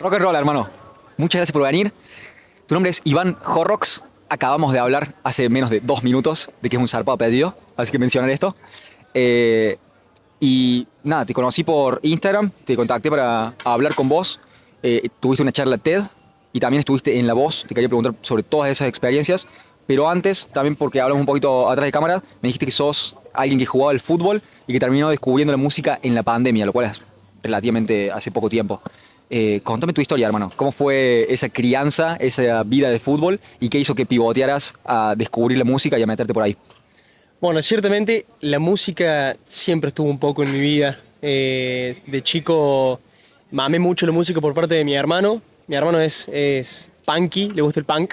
Rock and roll, hermano. Muchas gracias por venir. Tu nombre es Iván Horrocks. Acabamos de hablar hace menos de 2 minutos de que es un zarpado apellido, así que mencionar esto. Eh, y nada, te conocí por Instagram, te contacté para hablar con vos. Tuviste una charla TED y también estuviste en La Voz. Te quería preguntar sobre todas esas experiencias. Pero antes, también porque hablamos un poquito atrás de cámara, me dijiste que sos alguien que jugaba al fútbol y que terminó descubriendo la música en la pandemia, lo cual es relativamente hace poco tiempo. Contame tu historia, hermano. ¿Cómo fue esa crianza, esa vida de fútbol y qué hizo que pivotearas a descubrir la música y a meterte por ahí? Bueno, ciertamente la música siempre estuvo un poco en mi vida. De chico mamé mucho la música por parte de mi hermano. Mi hermano es punky, le gusta el punk.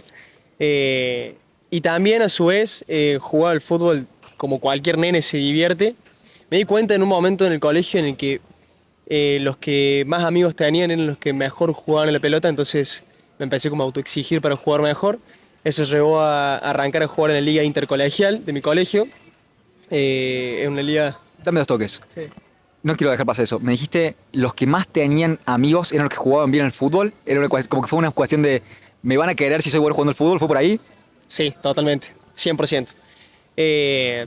Eh, y también a su vez jugaba al fútbol como cualquier nene se divierte. Me di cuenta en un momento en el colegio en el que los que más amigos tenían eran los que mejor jugaban a la pelota, entonces me empecé como a autoexigir para jugar mejor. Eso llevó a arrancar a jugar en la liga intercolegial de mi colegio. Es una liga... Dame dos toques. Sí. No quiero dejar pasar eso. Me dijiste, los que más tenían amigos eran los que jugaban bien al fútbol. Era como que fue una cuestión de, ¿me van a querer si soy bueno jugando al fútbol? ¿Fue por ahí? Sí, totalmente, 100%.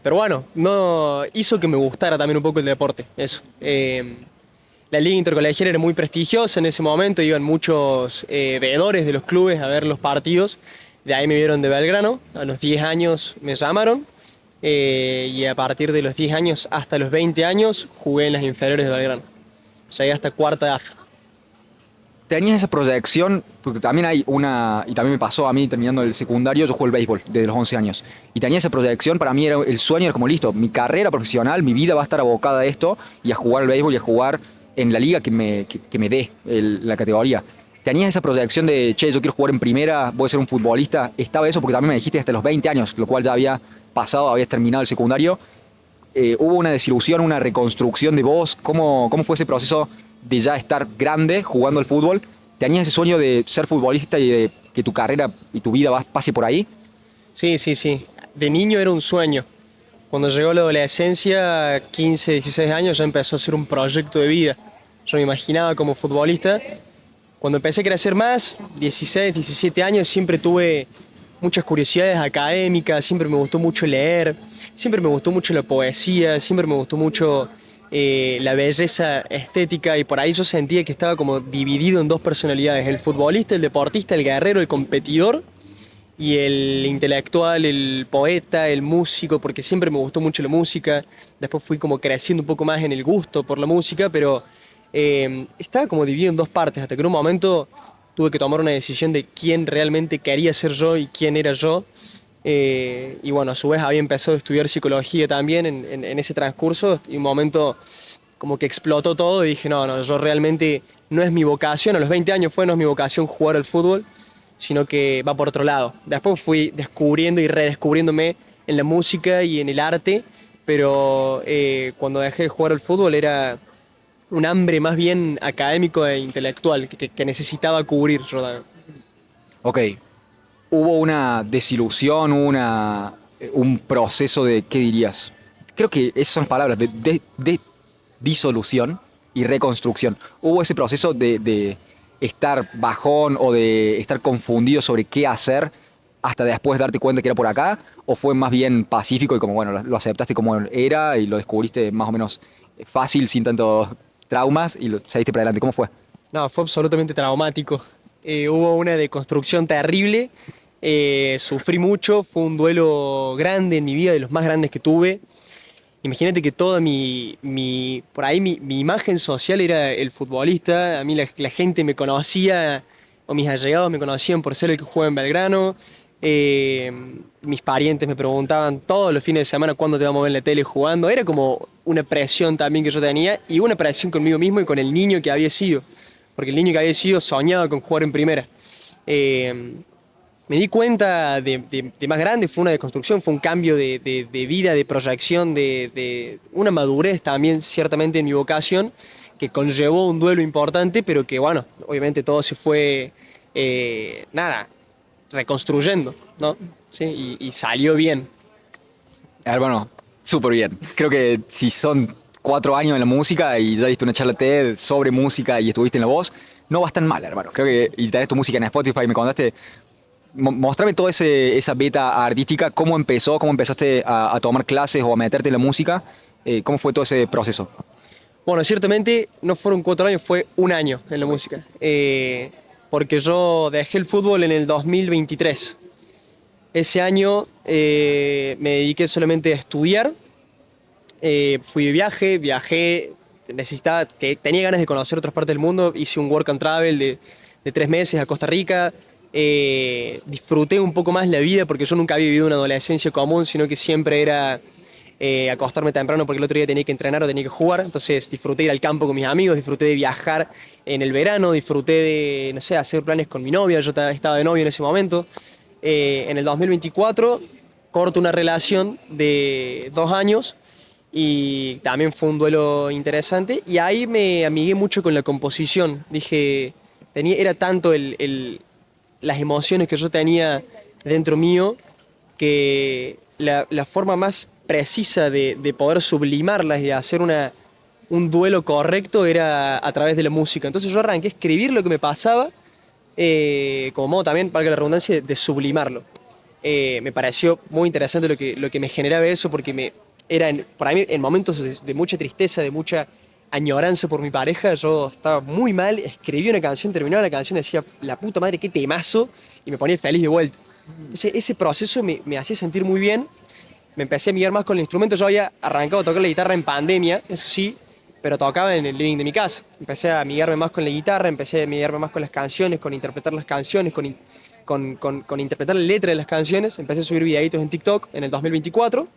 Pero bueno, no hizo que me gustara también un poco el deporte, eso. La liga intercolegial era muy prestigiosa en ese momento, iban muchos veedores de los clubes a ver los partidos. De ahí me vieron de Belgrano, a los 10 años me llamaron y a partir de los 10 años hasta los 20 años jugué en las inferiores de Belgrano. Llegué hasta cuarta de AFA. Tenías esa proyección, porque también hay una, y también me pasó a mí terminando el secundario, yo jugué al béisbol desde los 11 años. Y tenía esa proyección, para mí era el sueño, era como listo, mi carrera profesional, mi vida va a estar abocada a esto y a jugar al béisbol y a jugar en la liga que me dé la categoría. ¿Tenías esa proyección de, che, yo quiero jugar en primera, voy a ser un futbolista? ¿Estaba eso? Porque también me dijiste hasta los 20 años, lo cual ya había pasado, habías terminado el secundario. ¿Hubo una desilusión, una reconstrucción de vos? ¿Cómo fue ese proceso de ya estar grande jugando al fútbol? ¿Tenías ese sueño de ser futbolista y de que tu carrera y tu vida pase por ahí? Sí, sí, sí. De niño era un sueño. Cuando llegó la adolescencia, 15, 16 años, ya empezó a ser un proyecto de vida. Yo me imaginaba como futbolista. Cuando empecé a crecer más, 16, 17 años, siempre tuve muchas curiosidades académicas, siempre me gustó mucho leer, siempre me gustó mucho la poesía, siempre me gustó mucho la belleza estética y por ahí yo sentía que estaba como dividido en dos personalidades, el futbolista, el deportista, el guerrero, el competidor y el intelectual, el poeta, el músico, porque siempre me gustó mucho la música. Después fui como creciendo un poco más en el gusto por la música, pero estaba como dividido en dos partes, hasta que en un momento tuve que tomar una decisión de quién realmente quería ser yo y quién era yo. Y bueno, a su vez había empezado a estudiar psicología también en ese transcurso, y un momento como que explotó todo y dije, no, no, yo realmente no es mi vocación, a los 20 años no es mi vocación jugar al fútbol, sino que va por otro lado. Después fui descubriendo y redescubriéndome en la música y en el arte, pero cuando dejé de jugar al fútbol era un hambre más bien académico e intelectual que necesitaba cubrir yo también. Ok, hubo una desilusión, un proceso de, ¿qué dirías? Creo que esas son las palabras, de disolución y reconstrucción. ¿Hubo ese proceso de estar bajón o de estar confundido sobre qué hacer hasta después darte cuenta que era por acá? ¿O fue más bien pacífico y como, bueno, lo aceptaste como era y lo descubriste más o menos fácil, sin tantos traumas y lo seguiste para adelante? ¿Cómo fue? No, fue absolutamente traumático. Hubo una deconstrucción terrible, sufrí mucho, fue un duelo grande en mi vida, de los más grandes que tuve. Imagínate que toda por ahí mi imagen social era el futbolista, a mí la gente me conocía, o mis allegados me conocían por ser el que juega en Belgrano. Eh, Mis parientes me preguntaban todos los fines de semana cuándo te vamos a ver en la tele jugando. Era como una presión también que yo tenía y una presión conmigo mismo y con el niño que había sido, porque el niño que había sido soñaba con jugar en primera. Eh, Me di cuenta de más grande, fue una deconstrucción, fue un cambio de vida, de proyección, de una madurez también ciertamente en mi vocación, que conllevó un duelo importante, pero que bueno, obviamente todo se fue, nada, reconstruyendo, ¿no? Sí, y salió bien. Hermano, súper bien. Creo que si son 4 años en la música y ya diste una charla TED sobre música y estuviste en La Voz, no vas tan mal, hermano. Creo que, y tenés tu música en Spotify, me contaste, mostrame toda esa beta artística, cómo empezaste a tomar clases o a meterte en la música, cómo fue todo ese proceso. Bueno, ciertamente no fueron 4 años, fue un año en la música. Porque yo dejé el fútbol en el 2023. Ese año me dediqué solamente a estudiar. Fui de viajé, tenía ganas de conocer otras partes del mundo, hice un work and travel de 3 meses a Costa Rica. Disfruté un poco más la vida porque yo nunca había vivido una adolescencia común, sino que siempre era acostarme temprano porque el otro día tenía que entrenar o tenía que jugar. Entonces disfruté ir al campo con mis amigos, disfruté de viajar en el verano, disfruté de, no sé, hacer planes con mi novia. Yo estaba de novio en ese momento. En el 2024 corto una relación de 2 años y también fue un duelo interesante. Y ahí me amigué mucho con la composición. Dije, era tanto las emociones que yo tenía dentro mío que la forma más precisa de poder sublimarlas y de hacer un duelo correcto era a través de la música. Entonces yo arranqué a escribir lo que me pasaba, como modo también, valga la redundancia, de sublimarlo. Me pareció muy interesante lo que me generaba eso, porque para mí, en momentos de mucha tristeza, de mucha añoranza por mi pareja, yo estaba muy mal, escribí una canción, terminaba la canción, decía, la puta madre, qué temazo, y me ponía feliz de vuelta. Entonces, ese proceso me hacía sentir muy bien, me empecé a mirar más con el instrumento. Yo había arrancado a tocar la guitarra en pandemia, eso sí, pero tocaba en el living de mi casa. Empecé a amigarme más con la guitarra, empecé a amigarme más con las canciones, con interpretar las canciones, con interpretar la letra de las canciones. Empecé a subir videitos en TikTok en el 2024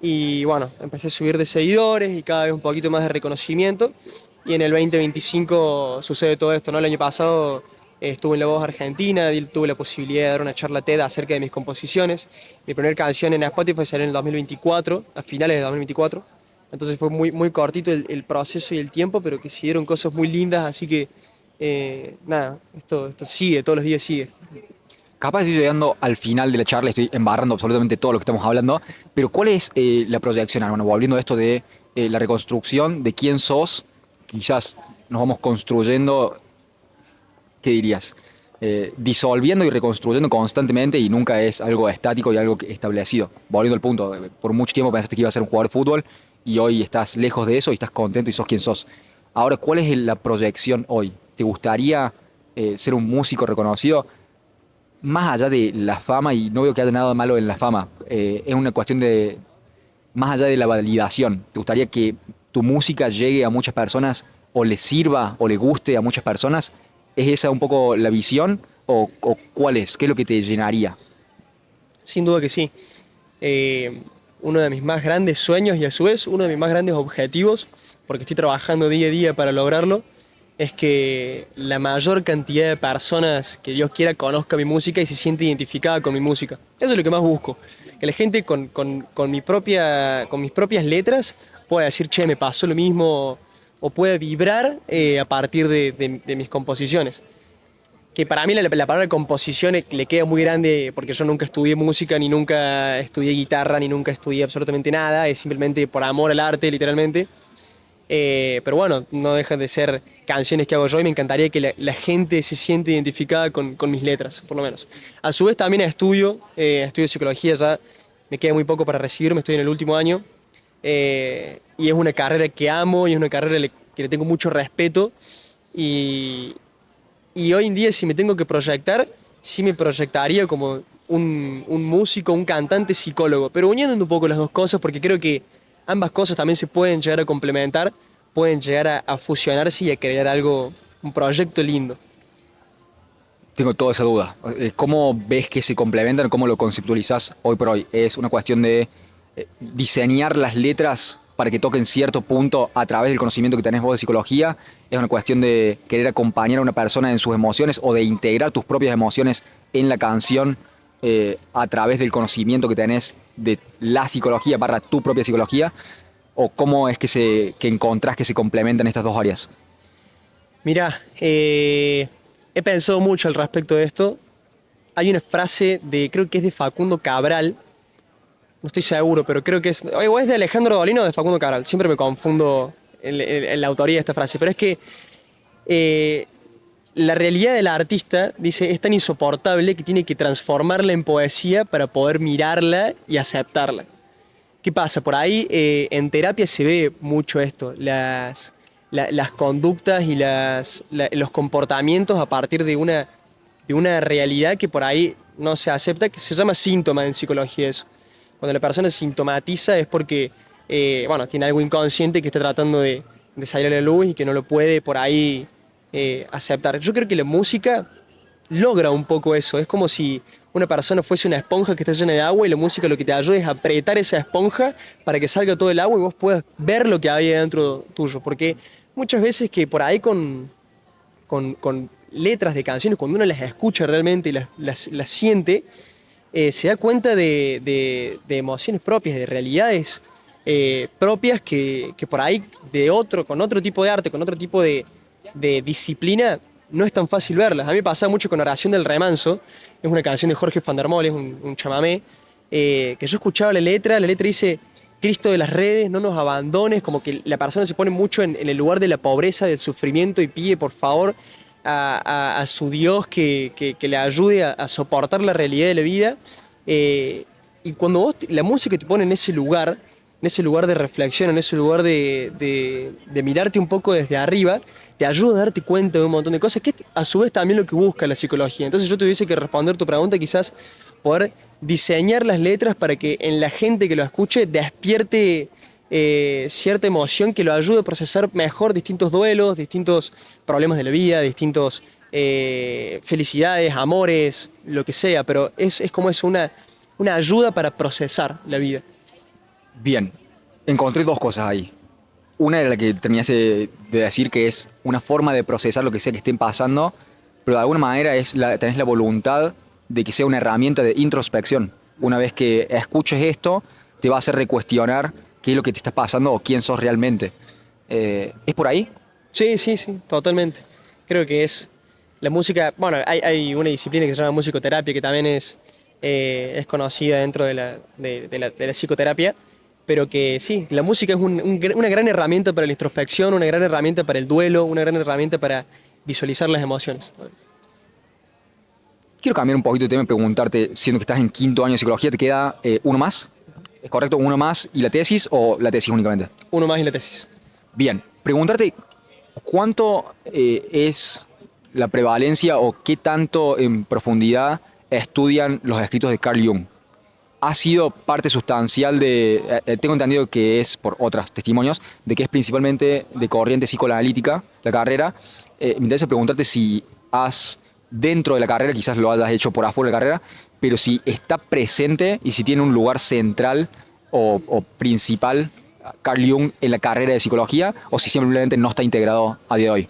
y bueno, empecé a subir de seguidores y cada vez un poquito más de reconocimiento. Y en el 2025 sucede todo esto, ¿no? El año pasado estuve en La Voz Argentina, tuve la posibilidad de dar una charla TED acerca de mis composiciones. Mi primera canción en Spotify salió en el 2024, a finales de 2024. Entonces fue muy, muy cortito el proceso y el tiempo, pero que se dieron cosas muy lindas, así que nada, esto sigue, todos los días sigue. Capaz estoy llegando al final de la charla, estoy embarrando absolutamente todo lo que estamos hablando, pero ¿cuál es la proyección, hermano? Volviendo a esto de la reconstrucción de quién sos, quizás nos vamos construyendo, ¿qué dirías? Disolviendo y reconstruyendo constantemente y nunca es algo estático y algo establecido. Volviendo al punto, por mucho tiempo pensaste que ibas a ser un jugador de fútbol y hoy estás lejos de eso y estás contento y sos quien sos. Ahora, ¿cuál es la proyección hoy? ¿Te gustaría ser un músico reconocido? Más allá de la fama, y no veo que haya nada malo en la fama, es una cuestión de, más allá de la validación, ¿te gustaría que tu música llegue a muchas personas o le sirva o le guste a muchas personas? ¿Es esa un poco la visión o cuál es? ¿Qué es lo que te llenaría? Sin duda que sí. Uno de mis más grandes sueños y a su vez uno de mis más grandes objetivos, porque estoy trabajando día a día para lograrlo, es que la mayor cantidad de personas que Dios quiera conozca mi música y se siente identificada con mi música. Eso es lo que más busco. Que la gente con mis propias letras pueda decir, che, me pasó lo mismo, o pueda vibrar a partir de mis composiciones. Que para mí la palabra composición le queda muy grande porque yo nunca estudié música, ni nunca estudié guitarra, ni nunca estudié absolutamente nada. Es simplemente por amor al arte, literalmente. Pero bueno, no dejan de ser canciones que hago yo y me encantaría que la gente se siente identificada con mis letras, por lo menos. A su vez también estudio psicología, ya me queda muy poco para recibirme, estoy en el último año. Y es una carrera que amo y es una carrera que le tengo mucho respeto. Y, y hoy en día, si me tengo que proyectar, sí me proyectaría como un músico, un cantante, psicólogo, pero uniendo un poco las dos cosas porque creo que ambas cosas también se pueden llegar a complementar, pueden llegar a fusionarse y a crear algo, un proyecto lindo. Tengo toda esa duda. ¿Cómo ves que se complementan? ¿Cómo lo conceptualizás hoy por hoy? ¿Es una cuestión de diseñar las letras para que toquen cierto punto a través del conocimiento que tenés vos de psicología? ¿Es una cuestión de querer acompañar a una persona en sus emociones o de integrar tus propias emociones en la canción a través del conocimiento que tenés de la psicología para tu propia psicología? ¿O cómo es que encontrás que se complementan estas dos áreas? Mira, he pensado mucho al respecto de esto. Hay una frase creo que es de Facundo Cabral, no estoy seguro, pero creo que o es de Alejandro Dolino o de Facundo Cabral. Siempre me confundo en la autoría de esta frase, pero es que la realidad del artista, dice, es tan insoportable que tiene que transformarla en poesía para poder mirarla y aceptarla. ¿Qué pasa? Por ahí en terapia se ve mucho esto, las conductas y los comportamientos a partir de una realidad que por ahí no se acepta, que se llama síntoma en psicología eso. Cuando la persona sintomatiza es porque, bueno, tiene algo inconsciente que está tratando de salir a la luz y que no lo puede por ahí aceptar. Yo creo que la música logra un poco eso. Es como si una persona fuese una esponja que está llena de agua y la música lo que te ayuda es apretar esa esponja para que salga todo el agua y vos puedas ver lo que hay dentro tuyo. Porque muchas veces que por ahí con letras de canciones, cuando uno las escucha realmente y las siente, se da cuenta de emociones propias, de realidades propias que por ahí con otro tipo de arte, con otro tipo de disciplina, no es tan fácil verlas. A mí me pasa mucho con Oración del Remanso, es una canción de Jorge van der Molen, un chamamé, que yo escuchaba la letra dice, Cristo de las redes, no nos abandones, como que la persona se pone mucho en el lugar de la pobreza, del sufrimiento y pide por favor a su Dios que le ayude a soportar la realidad de la vida. Y cuando la música te pone en ese lugar de reflexión, en ese lugar de mirarte un poco desde arriba, te ayuda a darte cuenta de un montón de cosas, que a su vez también lo que busca la psicología. Entonces yo tuviese que responder tu pregunta, quizás poder diseñar las letras para que en la gente que lo escuche despierte cierta emoción que lo ayude a procesar mejor distintos duelos, distintos problemas de la vida, distintos felicidades, amores, lo que sea, pero es como es una ayuda para procesar la vida. Bien, encontré dos cosas ahí. Una era la que terminaste de decir, que es una forma de procesar lo que sea que estén pasando, pero de alguna manera tenés la voluntad de que sea una herramienta de introspección. Una vez que escuches esto, te va a hacer recuestionar qué es lo que te está pasando o quién sos realmente. ¿Es por ahí? Sí, sí, sí, totalmente. Creo que es la música, bueno, hay una disciplina que se llama musicoterapia que también es conocida dentro de la psicoterapia, pero que sí, la música es una gran herramienta para la introspección, una gran herramienta para el duelo, una gran herramienta para visualizar las emociones. Quiero cambiar un poquito de tema y preguntarte, siendo que estás en quinto año de psicología, ¿te queda uno más? ¿Es correcto? ¿Uno más y la tesis o la tesis únicamente? Uno más y la tesis. Bien, preguntarte cuánto es la prevalencia o qué tanto en profundidad estudian los escritos de Carl Jung. Ha sido parte sustancial tengo entendido que es, por otros testimonios, de que es principalmente de corriente psicoanalítica la carrera. Me interesa preguntarte si dentro de la carrera, quizás lo hayas hecho por afuera de la carrera, pero si está presente y si tiene un lugar central o principal Carl Jung en la carrera de psicología, o si simplemente no está integrado a día de hoy.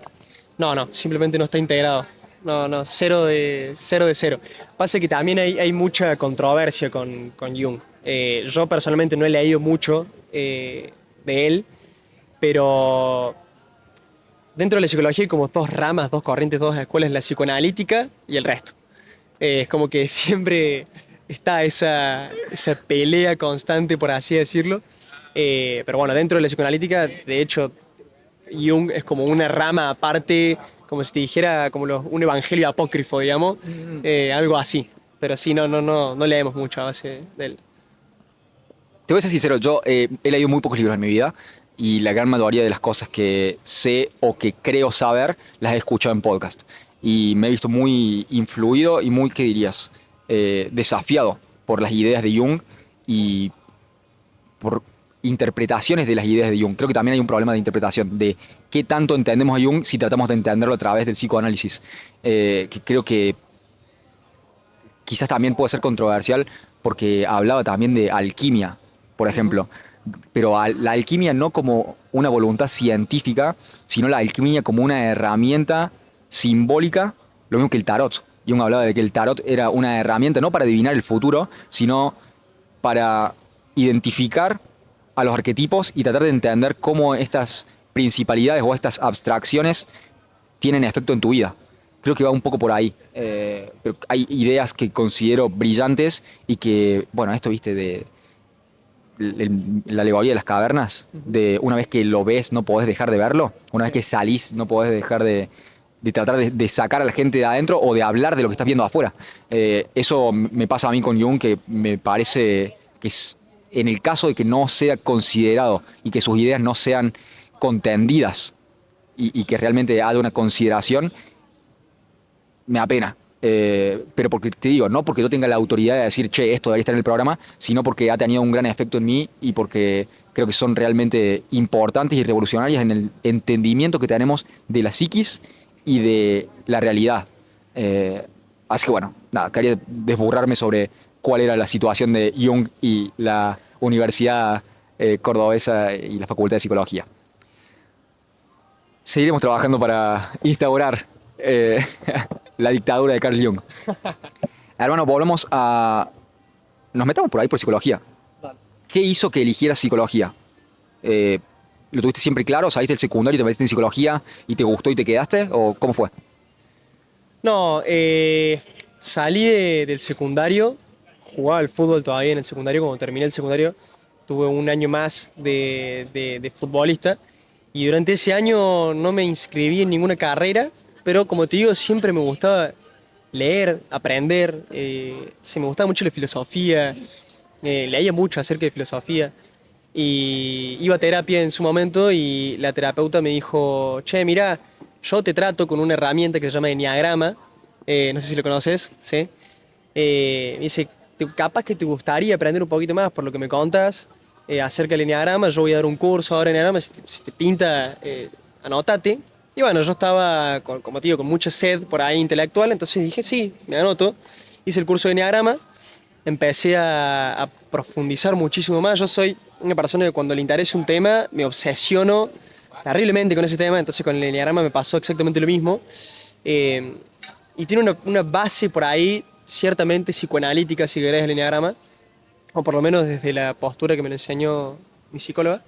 No, simplemente no está integrado. No, cero de cero. Pasa que también hay mucha controversia con Jung. Yo personalmente no he leído mucho de él, pero dentro de la psicología hay como dos ramas, dos corrientes, dos escuelas, la psicoanalítica y el resto. Es como que siempre está esa pelea constante, por así decirlo. Pero bueno, dentro de la psicoanalítica, de hecho, Jung es como una rama aparte, como si te dijera como un evangelio apócrifo, digamos, algo así. Pero sí, no leemos mucho a base de él. Te voy a ser sincero, yo he leído muy pocos libros en mi vida y la gran mayoría de las cosas que sé o que creo saber las he escuchado en podcast. Y me he visto muy influido y muy, ¿qué dirías? Desafiado por las ideas de Jung y por interpretaciones de las ideas de Jung. Creo que también hay un problema de interpretación, de qué tanto entendemos a Jung si tratamos de entenderlo a través del psicoanálisis. Que creo que quizás también puede ser controversial porque hablaba también de alquimia, por ejemplo. Pero la alquimia no como una voluntad científica, sino la alquimia como una herramienta simbólica, lo mismo que el tarot. Jung hablaba de que el tarot era una herramienta no para adivinar el futuro, sino para identificar a los arquetipos y tratar de entender cómo estas principalidades o estas abstracciones tienen efecto en tu vida. Creo que va un poco por ahí. Pero hay ideas que considero brillantes y que, bueno, esto viste de la alegoría de las cavernas, de una vez que lo ves no podés dejar de verlo, una vez que salís no podés dejar de de tratar de sacar a la gente de adentro o de hablar de lo que estás viendo afuera. Eso me pasa a mí con Jung, que me parece que en el caso de que no sea considerado y que sus ideas no sean contendidas y que realmente haya una consideración, me da pena. Pero porque te digo, no porque yo tenga la autoridad de decir, che, esto debería estar en el programa, sino porque ha tenido un gran efecto en mí y porque creo que son realmente importantes y revolucionarias en el entendimiento que tenemos de la psiquis y de la realidad. Así que bueno, nada, quería desburrarme sobre cuál era la situación de Jung y la Universidad Cordobesa y la Facultad de Psicología. Seguiremos trabajando para instaurar la dictadura de Carl Jung. Hermano, volvemos a... Nos metamos por ahí por psicología. Vale. ¿Qué hizo que eligieras psicología? ¿Lo tuviste siempre claro? ¿Saliste del secundario y te metiste en psicología y te gustó y te quedaste? ¿O cómo fue? No, salí del secundario, jugaba al fútbol todavía en el secundario, cuando terminé el secundario tuve un año más de futbolista y durante ese año no me inscribí en ninguna carrera, pero como te digo, siempre me gustaba leer, aprender, sí, me gustaba mucho la filosofía, leía mucho acerca de filosofía y iba a terapia en su momento y la terapeuta me dijo, che, mira, yo te trato con una herramienta que se llama Enneagrama, no sé si lo conoces, ¿sí? Me dice, capaz que te gustaría aprender un poquito más por lo que me contas acerca del Enneagrama, yo voy a dar un curso ahora en Enneagrama, si te pinta, anótate. Y bueno, yo estaba, como te digo, con mucha sed por ahí intelectual, entonces dije, sí, me anoto. Hice el curso de Enneagrama, empecé a profundizar muchísimo más. Yo soy una persona que cuando le interesa un tema me obsesiono terriblemente con ese tema, entonces con el Enneagrama me pasó exactamente lo mismo. Eh, y tiene una base por ahí, ciertamente psicoanalítica, si querés, el Enneagrama, o por lo menos desde la postura que me lo enseñó mi psicóloga.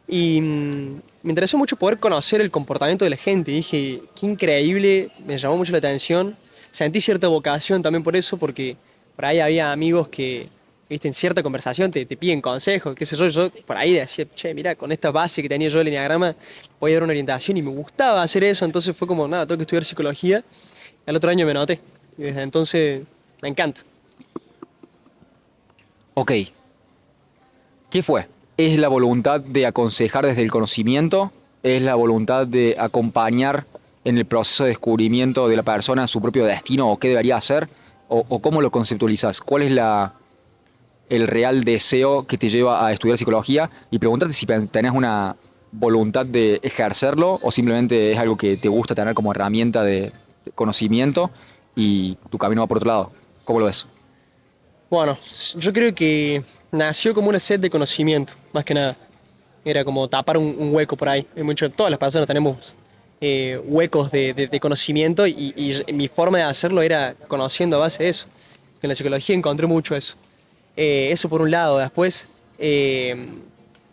Y me interesó mucho poder conocer el comportamiento de la gente. Y dije, qué increíble, me llamó mucho la atención. Sentí cierta vocación también por eso, porque por ahí había amigos que, viste, en cierta conversación te piden consejos, qué sé yo. Yo por ahí decía, che, mira, con esta base que tenía yo del enneagrama, voy a dar una orientación y me gustaba hacer eso. Entonces fue como, nada, tengo que estudiar psicología. El otro año me anoté. Y desde entonces me encanta. Ok, ¿qué fue? ¿Es la voluntad de aconsejar desde el conocimiento? ¿Es la voluntad de acompañar en el proceso de descubrimiento de la persona en su propio destino o qué debería hacer? ¿O cómo lo conceptualizas? ¿Cuál es el real deseo que te lleva a estudiar psicología? Y preguntarte si tenés una voluntad de ejercerlo o simplemente es algo que te gusta tener como herramienta de conocimiento y tu camino va por otro lado. ¿Cómo lo ves? Bueno, yo creo que nació como una sed de conocimiento, más que nada. Era como tapar un hueco por ahí. Todas las personas tenemos huecos de conocimiento y mi forma de hacerlo era conociendo a base de eso. En la psicología encontré mucho eso. Eso por un lado. Después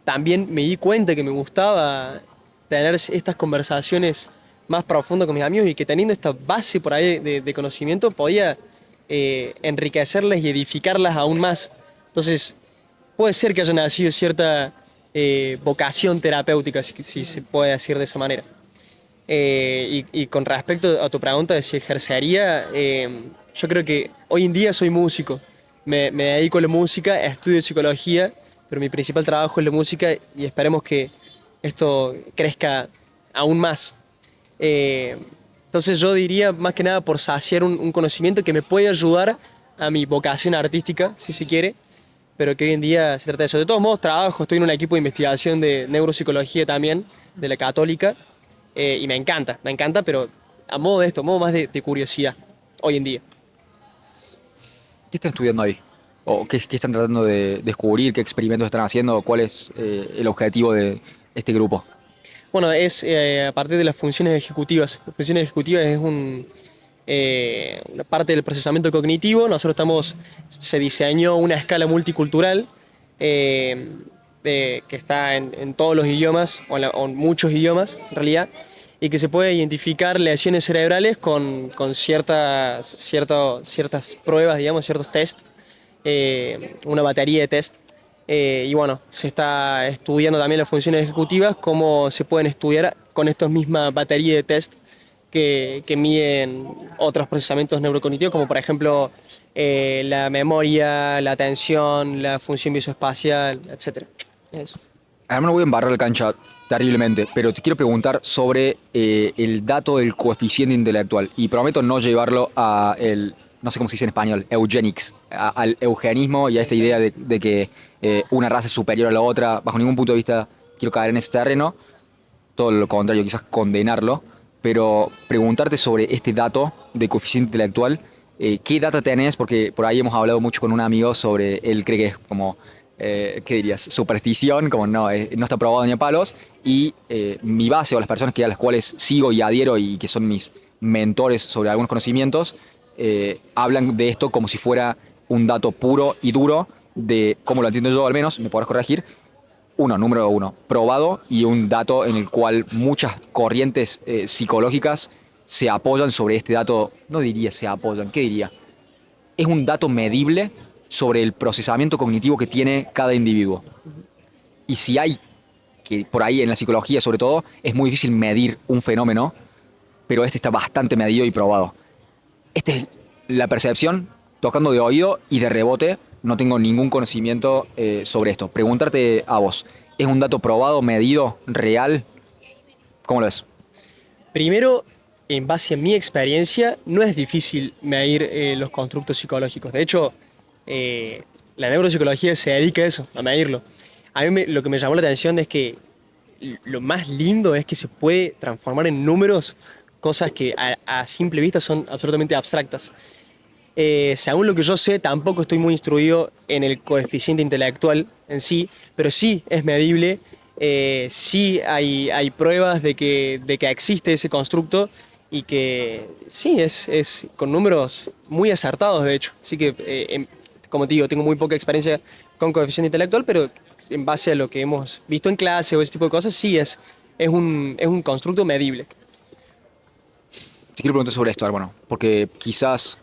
también me di cuenta que me gustaba tener estas conversaciones más profundas con mis amigos y que teniendo esta base por ahí de conocimiento podía enriquecerlas y edificarlas aún más. Entonces, puede ser que haya nacido cierta vocación terapéutica, si se puede decir de esa manera. Y con respecto a tu pregunta de si ejercería, yo creo que hoy en día soy músico. Me dedico a la música, estudio psicología, pero mi principal trabajo es la música y esperemos que esto crezca aún más. Eh, entonces yo diría más que nada por saciar un conocimiento que me puede ayudar a mi vocación artística, si se quiere, pero que hoy en día se trata de eso. De todos modos, trabajo, estoy en un equipo de investigación de neuropsicología también, de la Católica, y me encanta, pero a modo de esto, a modo más de curiosidad, hoy en día. ¿Qué están estudiando ahí? ¿O qué están tratando de descubrir? ¿Qué experimentos están haciendo? ¿Cuál es el objetivo de este grupo? Bueno, es a partir de las funciones ejecutivas. Las funciones ejecutivas es una parte del procesamiento cognitivo. Se diseñó una escala multicultural eh, que está en todos los idiomas, o en muchos idiomas en realidad, y que se puede identificar lesiones cerebrales con ciertas pruebas, digamos, ciertos test, una batería de test. Y bueno, se está estudiando también las funciones ejecutivas, cómo se pueden estudiar con esta misma batería de test que miden otros procesamientos neurocognitivos, como por ejemplo la memoria, la atención, la función visoespacial, etc. Eso. Ahora me voy a embarrar la cancha terriblemente, pero te quiero preguntar sobre el dato del coeficiente intelectual. Y prometo no llevarlo a el, no sé cómo se dice en español, eugenics, al eugenismo y a esta idea de que una raza es superior a la otra. Bajo ningún punto de vista quiero caer en ese terreno. Todo lo contrario, quizás condenarlo. Pero preguntarte sobre este dato de coeficiente intelectual, ¿qué data tenés? Porque por ahí hemos hablado mucho con un amigo sobre, él cree que es como ¿qué dirías? Superstición, como no, no está probado ni a palos. Y mi base o las personas a las cuales sigo y adhiero y que son mis mentores sobre algunos conocimientos, hablan de esto como si fuera un dato puro y duro de cómo lo entiendo yo al menos, me podrás corregir. Número uno, probado y un dato en el cual muchas corrientes psicológicas se apoyan sobre este dato, no diría se apoyan, ¿qué diría? Es un dato medible sobre el procesamiento cognitivo que tiene cada individuo. Y si hay, que por ahí en la psicología sobre todo, es muy difícil medir un fenómeno, pero este está bastante medido y probado. Esta es la percepción, tocando de oído y de rebote, no tengo ningún conocimiento sobre esto. Preguntarte a vos, ¿es un dato probado, medido, real? ¿Cómo lo ves? Primero, en base a mi experiencia, no es difícil medir los constructos psicológicos. De hecho, la neuropsicología se dedica a eso, a medirlo. A mí lo que me llamó la atención es que lo más lindo es que se puede transformar en números cosas que a simple vista son absolutamente abstractas. Según lo que yo sé, tampoco estoy muy instruido en el coeficiente intelectual en sí, pero sí es medible, sí hay pruebas de que existe ese constructo y que sí, es con números muy acertados, de hecho. Así que, como te digo, tengo muy poca experiencia con coeficiente intelectual, pero en base a lo que hemos visto en clase o ese tipo de cosas, sí es un constructo medible. Te quiero preguntar sobre esto, hermano, porque quizás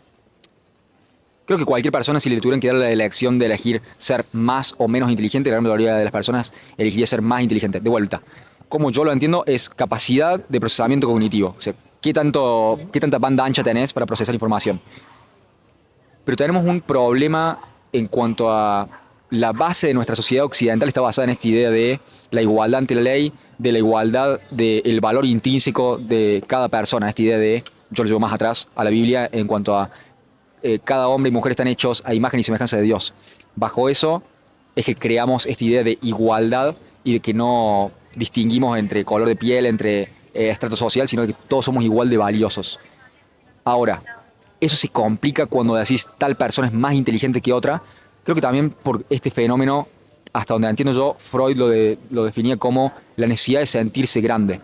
creo que cualquier persona, si le tuvieran que dar la elección de elegir ser más o menos inteligente, la gran mayoría de las personas elegiría ser más inteligente. De vuelta, como yo lo entiendo, es capacidad de procesamiento cognitivo. O sea, qué tanta banda ancha tenés para procesar información. Pero tenemos un problema en cuanto a la base de nuestra sociedad occidental está basada en esta idea de la igualdad ante la ley, de la igualdad del valor intrínseco de cada persona. Esta idea de, yo lo llevo más atrás a la Biblia en cuanto a cada hombre y mujer están hechos a imagen y semejanza de Dios. Bajo eso es que creamos esta idea de igualdad y de que no distinguimos entre color de piel, entre estrato social, sino que todos somos igual de valiosos. Ahora, eso se complica cuando decís tal persona es más inteligente que otra. Creo que también por este fenómeno, hasta donde entiendo yo, Freud lo definía como la necesidad de sentirse grande.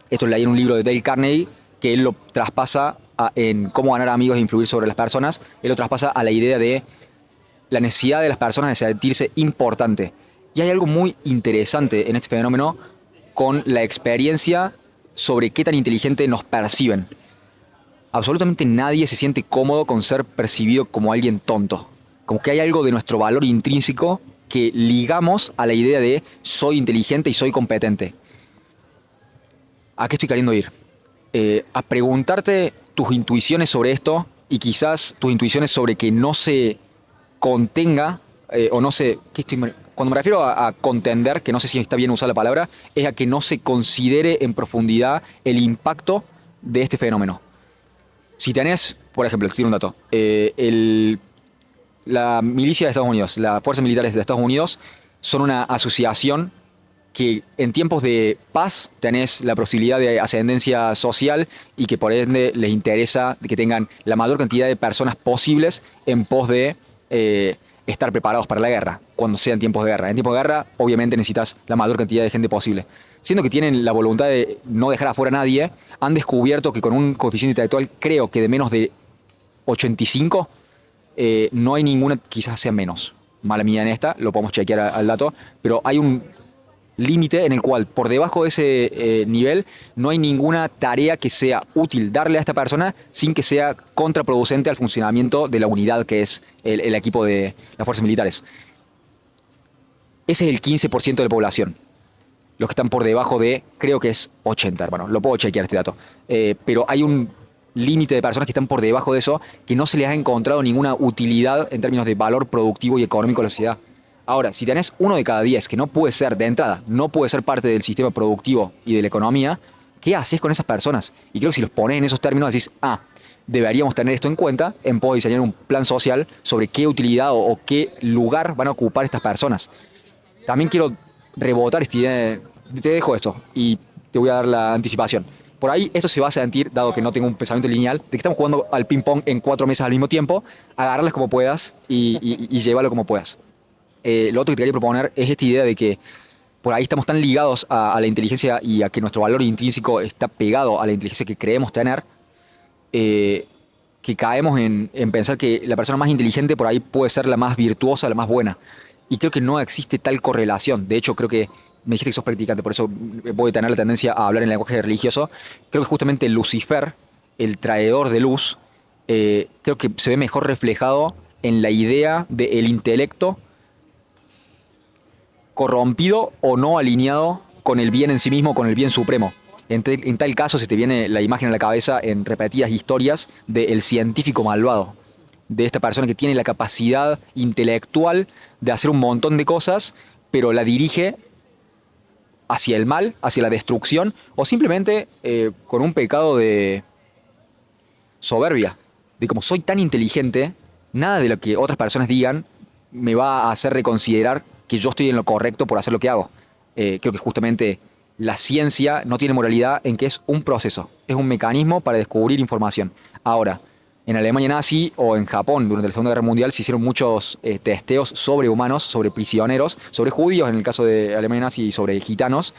Esto lo leí en un libro de Dale Carnegie, que él lo traspasa en cómo ganar amigos e influir sobre las personas. Él lo traspasa a la idea de la necesidad de las personas de sentirse importante. Y hay algo muy interesante en este fenómeno con la experiencia sobre qué tan inteligente nos perciben. Absolutamente nadie se siente cómodo con ser percibido como alguien tonto. Como que hay algo de nuestro valor intrínseco que ligamos a la idea de soy inteligente y soy competente. ¿A qué estoy queriendo ir? A preguntarte tus intuiciones sobre esto y quizás tus intuiciones sobre que no se contenga o no se... Cuando me refiero a contender, que no sé si está bien usar la palabra, es a que no se considere en profundidad el impacto de este fenómeno. Si tenés, por ejemplo, te tiro un dato, la milicia de Estados Unidos, las fuerzas militares de Estados Unidos son una asociación que en tiempos de paz tenés la posibilidad de ascendencia social y que por ende les interesa que tengan la mayor cantidad de personas posibles en pos de estar preparados para la guerra, cuando sean tiempos de guerra. En tiempos de guerra, obviamente necesitas la mayor cantidad de gente posible. Siendo que tienen la voluntad de no dejar afuera a nadie, han descubierto que con un coeficiente intelectual, creo que de menos de 85, no hay ninguna, quizás sea menos. Mala mía en esta, lo podemos chequear al dato, pero hay un límite en el cual por debajo de ese nivel no hay ninguna tarea que sea útil darle a esta persona sin que sea contraproducente al funcionamiento de la unidad que es el equipo de las fuerzas militares. Ese es el 15% de la población. los que están por debajo de, creo que es 80, hermano. Lo puedo chequear este dato. Pero hay un límite de personas que están por debajo de eso que no se les ha encontrado ninguna utilidad en términos de valor productivo y económico a la sociedad. Ahora, si tenés uno de cada 10 que no puede ser, de entrada, no puede ser parte del sistema productivo y de la economía, ¿qué haces con esas personas? Y creo que si los pones en esos términos decís, deberíamos tener esto en cuenta en poder diseñar un plan social sobre qué utilidad o qué lugar van a ocupar estas personas. También quiero rebotar esta idea, te dejo esto y te voy a dar la anticipación. Por ahí esto se va a sentir, dado que no tengo un pensamiento lineal, de que estamos jugando al ping-pong en 4 mesas al mismo tiempo, agarrarlas como puedas y llevarlo como puedas. Lo otro que te quería proponer es esta idea de que por ahí estamos tan ligados a la inteligencia y a que nuestro valor intrínseco está pegado a la inteligencia que creemos tener, que caemos en pensar que la persona más inteligente por ahí puede ser la más virtuosa, la más buena. Y creo que no existe tal correlación. De hecho, creo que me dijiste que sos practicante, por eso voy a tener la tendencia a hablar en lenguaje religioso. Creo que justamente Lucifer, el traidor de luz, creo que se ve mejor reflejado en la idea del intelecto corrompido o no alineado con el bien en sí mismo, con el bien supremo. En tal caso se te viene la imagen a la cabeza en repetidas historias del científico malvado, de esta persona que tiene la capacidad intelectual de hacer un montón de cosas, pero la dirige hacia el mal, hacia la destrucción, o simplemente con un pecado de soberbia, de como soy tan inteligente, nada de lo que otras personas digan me va a hacer reconsiderar que yo estoy en lo correcto por hacer lo que hago. Creo que justamente la ciencia no tiene moralidad en que es un proceso, es un mecanismo para descubrir información. Ahora, en Alemania nazi o en Japón durante la Segunda Guerra Mundial se hicieron muchos testeos sobre humanos, sobre prisioneros, sobre judíos en el caso de Alemania nazi y sobre gitanos,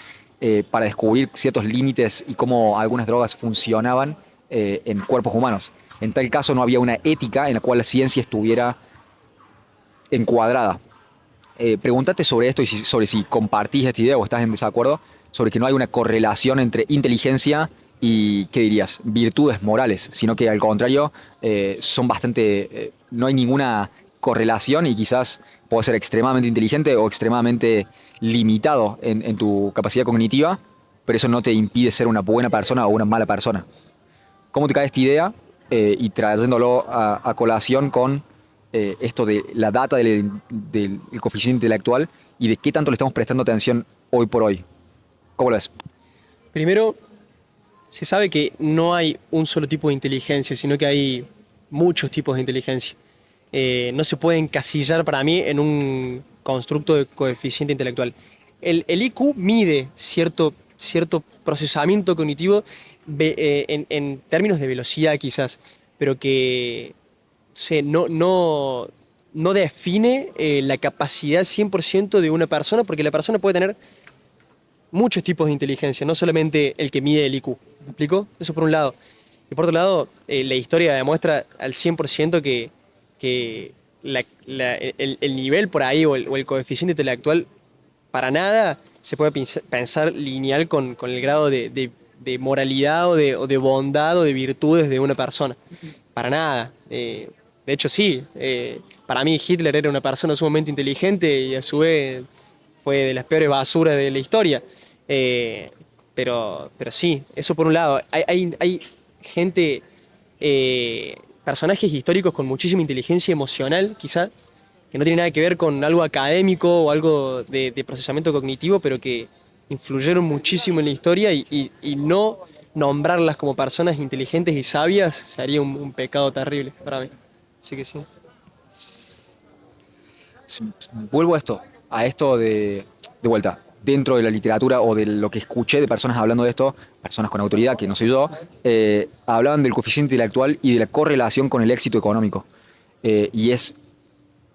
para descubrir ciertos límites y cómo algunas drogas funcionaban en cuerpos humanos. En tal caso no había una ética en la cual la ciencia estuviera encuadrada. Pregúntate sobre esto y sobre si compartís esta idea o estás en desacuerdo, sobre que no hay una correlación entre inteligencia y, ¿qué dirías?, virtudes morales, sino que al contrario, son bastante, no hay ninguna correlación y quizás puedes ser extremadamente inteligente o extremadamente limitado en tu capacidad cognitiva, pero eso no te impide ser una buena persona o una mala persona. ¿Cómo te cae esta idea? Y trayéndolo a colación con esto de la data del coeficiente intelectual y de qué tanto le estamos prestando atención hoy por hoy. ¿Cómo lo ves? Primero, se sabe que no hay un solo tipo de inteligencia, sino que hay muchos tipos de inteligencia. No se puede encasillar para mí en un constructo de coeficiente intelectual. El IQ mide cierto procesamiento cognitivo en términos de velocidad quizás, pero que no define la capacidad 100% de una persona, porque la persona puede tener muchos tipos de inteligencia, no solamente el que mide el IQ. ¿Me explico? Eso por un lado. Y por otro lado, la historia demuestra al 100% que el nivel por ahí o el coeficiente intelectual para nada se puede pensar lineal con el grado de moralidad o de bondad o de virtudes de una persona. Para nada. De hecho, sí. Para mí Hitler era una persona sumamente inteligente y a su vez fue de las peores basuras de la historia. Pero sí, eso por un lado. Hay gente, personajes históricos con muchísima inteligencia emocional, quizá, que no tiene nada que ver con algo académico o algo de procesamiento cognitivo, pero que influyeron muchísimo en la historia y no nombrarlas como personas inteligentes y sabias sería un pecado terrible para mí. Así que sí. Vuelvo a esto de vuelta. Dentro de la literatura o de lo que escuché de personas hablando de esto, personas con autoridad, que no soy yo, hablaban del coeficiente intelectual y de la correlación con el éxito económico. Y es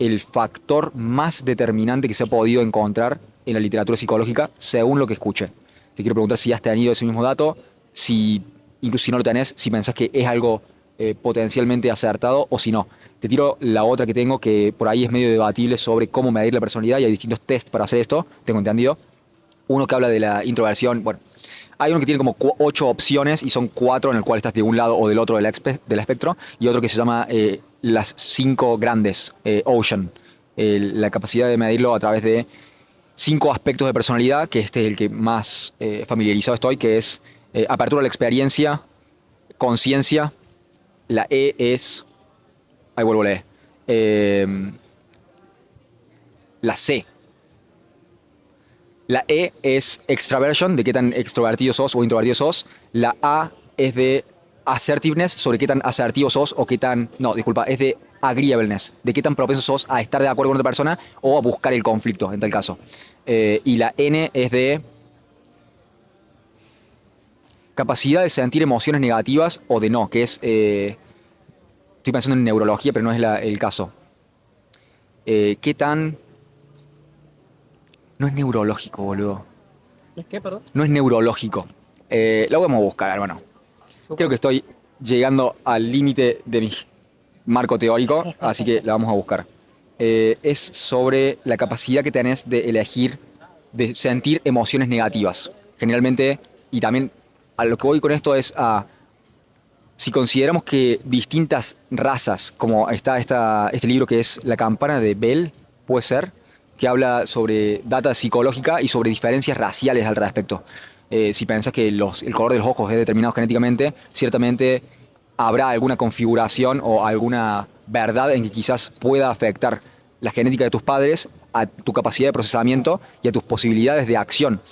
el factor más determinante que se ha podido encontrar en la literatura psicológica, según lo que escuché. Te quiero preguntar si has tenido ese mismo dato, si incluso si no lo tenés, si pensás que es algo potencialmente acertado o si no. Te tiro la otra que tengo, que por ahí es medio debatible sobre cómo medir la personalidad y hay distintos test para hacer esto, tengo entendido. Uno que habla de la introversión, bueno, hay uno que tiene como 8 opciones y son 4 en el cual estás de un lado o del otro del espectro, y otro que se llama las 5 grandes, Ocean, la capacidad de medirlo a través de 5 aspectos de personalidad, que este es el que más familiarizado estoy, que es apertura a la experiencia, conciencia. La E es... Ahí vuelvo a leer. La C. La E es extraversion, de qué tan extrovertido sos o introvertido sos. La A es de assertiveness, sobre qué tan asertivo sos o qué tan... No, disculpa, es de agreeableness, de qué tan propenso sos a estar de acuerdo con otra persona o a buscar el conflicto, en tal caso. Y la N es de capacidad de sentir emociones negativas o de no, que es... estoy pensando en neurología, pero no es el caso. ¿Qué tan...? No es neurológico, boludo. ¿Es qué, perdón? No es neurológico. Lo vamos a buscar, hermano. Creo que estoy llegando al límite de mi marco teórico, así que la vamos a buscar. Es sobre la capacidad que tenés de elegir, de sentir emociones negativas. Generalmente, y también a lo que voy con esto es a... Si consideramos que distintas razas, como está este libro que es La campana de Bell, puede ser, que habla sobre data psicológica y sobre diferencias raciales al respecto. Si pensás que el color de los ojos es determinado genéticamente, ciertamente habrá alguna configuración o alguna verdad en que quizás pueda afectar la genética de tus padres a tu capacidad de procesamiento y a tus posibilidades de acción.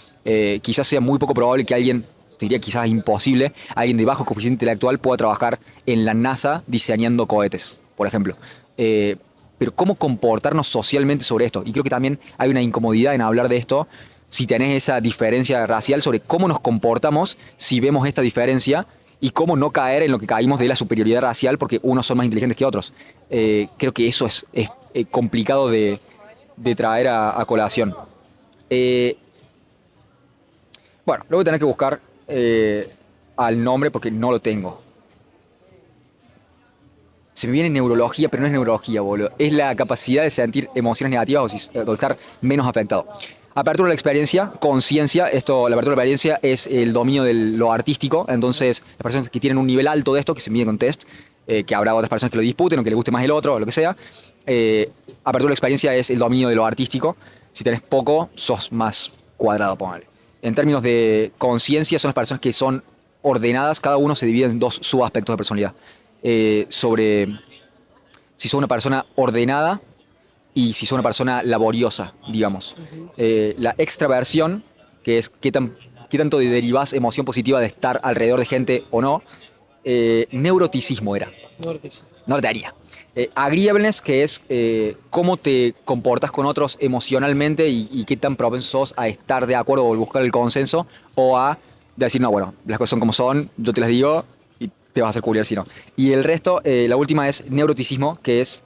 Quizás sea muy poco probable que alguien, te diría quizás imposible, alguien de bajo coeficiente intelectual pueda trabajar en la NASA diseñando cohetes, por ejemplo. Pero cómo comportarnos socialmente sobre esto. Y creo que también hay una incomodidad en hablar de esto si tenés esa diferencia racial sobre cómo nos comportamos si vemos esta diferencia y cómo no caer en lo que caímos de la superioridad racial porque unos son más inteligentes que otros. Creo que eso es complicado de traer a colación. Eh, bueno, luego tenés que buscar al nombre porque no lo tengo. Se me viene neurología, pero no es neurología, boludo. Es la capacidad de sentir emociones negativas o estar menos afectado. Apertura de la experiencia, conciencia. Esto, la apertura de la experiencia es el dominio de lo artístico. Entonces, las personas que tienen un nivel alto de esto, que se mide con test, que habrá otras personas que lo disputen o que les guste más el otro o lo que sea. Apertura de la experiencia es el dominio de lo artístico. Si tenés poco, sos más cuadrado, póngale. En términos de conciencia, son las personas que son ordenadas. Cada uno se divide en 2 subaspectos de personalidad. Sobre si sos una persona ordenada y si sos una persona laboriosa, digamos. La extraversión, que es qué tanto derivás emoción positiva de estar alrededor de gente o no. Neuroticismo era. No lo te haría. Agreeableness, que es cómo te comportas con otros emocionalmente y qué tan propenso sos a estar de acuerdo o buscar el consenso o a decir, no, bueno, las cosas son como son, yo te las digo y te vas a hacer culiar si no. Y el resto, la última es neuroticismo, que es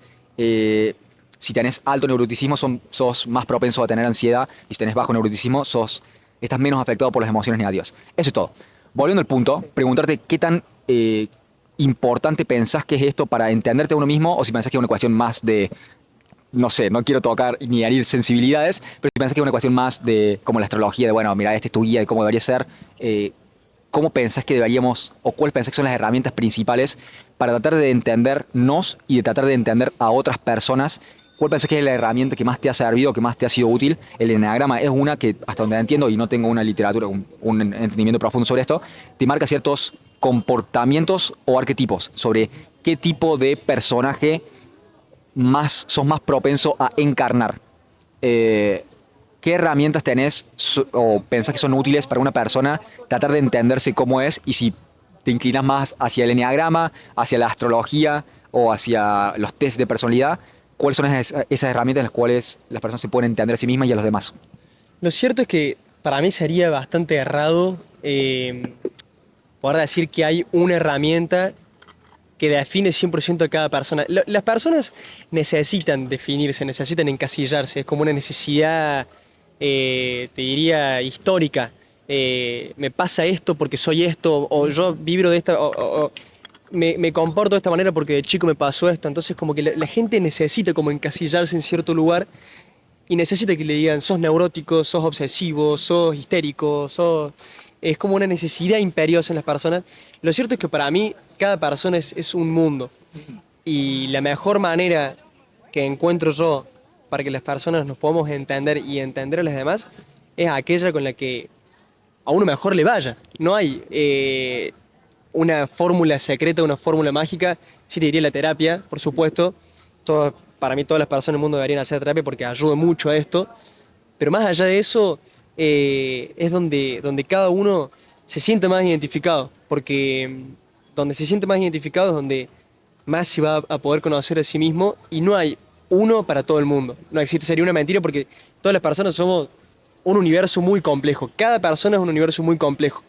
si tenés alto neuroticismo sos más propenso a tener ansiedad y si tenés bajo neuroticismo estás menos afectado por las emociones negativas. Eso es todo. Volviendo al punto, preguntarte qué tan importante pensás que es esto para entenderte a uno mismo o si pensás que es una cuestión más de, no sé, no quiero tocar ni herir sensibilidades, pero si pensás que es una cuestión más de como la astrología, de bueno, mira, este es tu guía de cómo debería ser, ¿cómo pensás que deberíamos o cuáles pensás que son las herramientas principales para tratar de entendernos y de tratar de entender a otras personas? ¿Cuál pensás que es la herramienta que más te ha servido, que más te ha sido útil? El eneagrama es una que, hasta donde entiendo, y no tengo una literatura, un entendimiento profundo sobre esto, te marca ciertos comportamientos o arquetipos sobre qué tipo de personaje sos más propenso a encarnar. ¿Qué herramientas tenés o pensás que son útiles para una persona tratar de entenderse cómo es y si te inclinas más hacia el eneagrama, hacia la astrología o hacia los test de personalidad? ¿Cuáles son esas herramientas en las cuales las personas se pueden entender a sí mismas y a los demás? Lo cierto es que para mí sería bastante errado poder decir que hay una herramienta que define 100% a cada persona. Las personas necesitan definirse, necesitan encasillarse, es como una necesidad, te diría, histórica. Me pasa esto porque soy esto, o yo vibro de esta, o me comporto de esta manera porque de chico me pasó esto. Entonces como que la gente necesita como encasillarse en cierto lugar y necesita que le digan, sos neurótico, sos obsesivo, sos histérico, Es como una necesidad imperiosa en las personas. Lo cierto es que para mí cada persona es un mundo y la mejor manera que encuentro yo para que las personas nos podamos entender y entender a las demás es aquella con la que a uno mejor le vaya. No hay una fórmula secreta, una fórmula mágica. Sí te diría la terapia, por supuesto. Para mí todas las personas en el mundo deberían hacer terapia porque ayuda mucho a esto. Pero más allá de eso, es donde cada uno se siente más identificado. Porque donde se siente más identificado es donde más se va a poder conocer a sí mismo y no hay uno para todo el mundo. No existe, sería una mentira porque todas las personas somos un universo muy complejo. Cada persona es un universo muy complejo.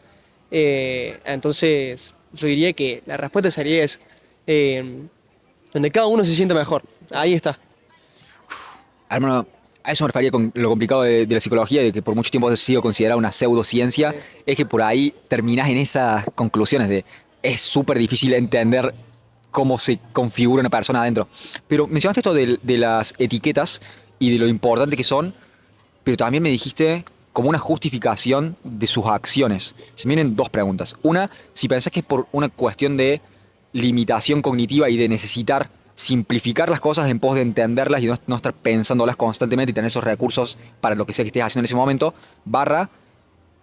Entonces, yo diría que la respuesta sería es donde cada uno se siente mejor. Ahí está. Hermano, a eso me refería con lo complicado de la psicología, de que por mucho tiempo ha sido considerada una pseudociencia, Sí. es que por ahí terminás en esas conclusiones de es súper difícil entender cómo se configura una persona adentro. Pero mencionaste esto de las etiquetas y de lo importante que son, pero también me dijiste como una justificación de sus acciones. Se me vienen dos preguntas. Una, si pensás que es por una cuestión de limitación cognitiva y de necesitar simplificar las cosas en pos de entenderlas y no estar pensándolas constantemente y tener esos recursos para lo que sea que estés haciendo en ese momento, barra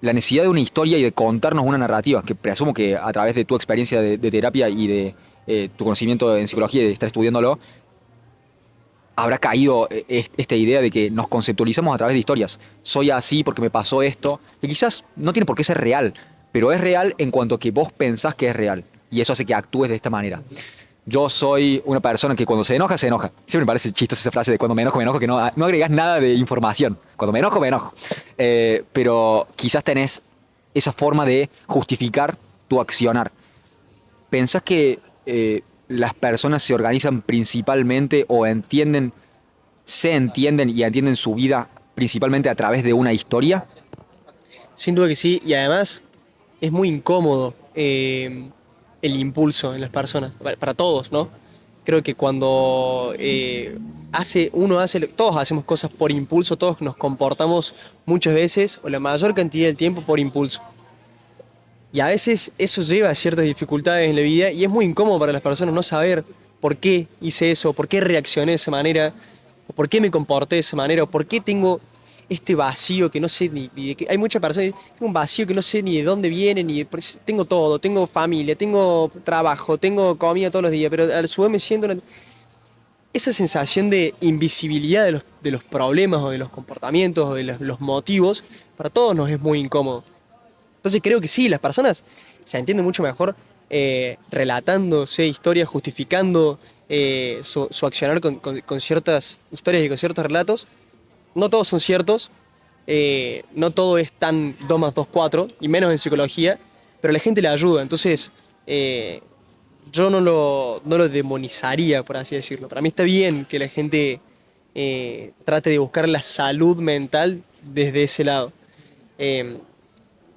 la necesidad de una historia y de contarnos una narrativa, que presumo que a través de tu experiencia de terapia y de tu conocimiento en psicología y de estar estudiándolo, habrá caído esta idea de que nos conceptualizamos a través de historias. Soy así porque me pasó esto, que quizás no tiene por qué ser real, pero es real en cuanto a que vos pensás que es real. Y eso hace que actúes de esta manera. Yo soy una persona que cuando se enoja, se enoja. Siempre me parece chistosa esa frase de cuando me enojo, que no agregás nada de información. Cuando me enojo, me enojo. Pero quizás tenés esa forma de justificar tu accionar. ¿Pensás que las personas se organizan principalmente o se entienden y entienden su vida principalmente a través de una historia? Sin duda que sí, y además es muy incómodo el impulso en las personas, para todos, ¿no? Creo que cuando todos hacemos cosas por impulso, todos nos comportamos muchas veces o la mayor cantidad del tiempo por impulso. Y a veces eso lleva a ciertas dificultades en la vida y es muy incómodo para las personas no saber por qué hice eso, por qué reaccioné de esa manera, o por qué me comporté de esa manera, o por qué tengo este vacío que no sé ni de qué. Hay muchas personas que tengo un vacío que no sé ni de dónde viene, tengo todo, tengo familia, tengo trabajo, tengo comida todos los días, pero a su vez me siento esa sensación de invisibilidad de los problemas o de los comportamientos o de los motivos, para todos nos es muy incómodo. Entonces creo que sí, las personas se entienden mucho mejor relatándose historias, justificando su accionar con ciertas historias y con ciertos relatos. No todos son ciertos, no todo es tan 2 más 2 4, y menos en psicología, pero la gente le ayuda. Entonces yo no lo demonizaría, por así decirlo. Para mí está bien que la gente trate de buscar la salud mental desde ese lado. Eh,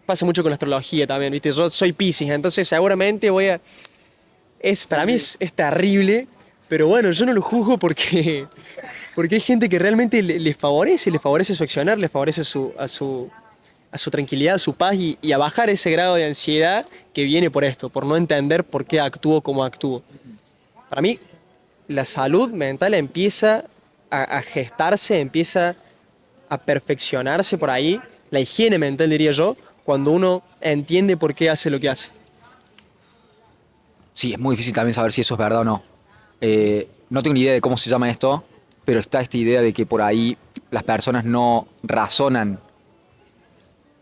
Pasa mucho con la astrología también, ¿viste? Yo soy Piscis, entonces seguramente para mí es terrible, pero bueno, yo no lo juzgo porque hay gente que realmente le favorece su accionar, le favorece a su tranquilidad, a su paz y a bajar ese grado de ansiedad que viene por esto, por no entender por qué actúo como actúo. Para mí, la salud mental empieza a gestarse, empieza a perfeccionarse por ahí, la higiene mental diría yo, cuando uno entiende por qué hace lo que hace. Sí, es muy difícil también saber si eso es verdad o no. No tengo ni idea de cómo se llama esto, pero está esta idea de que por ahí las personas no razonan,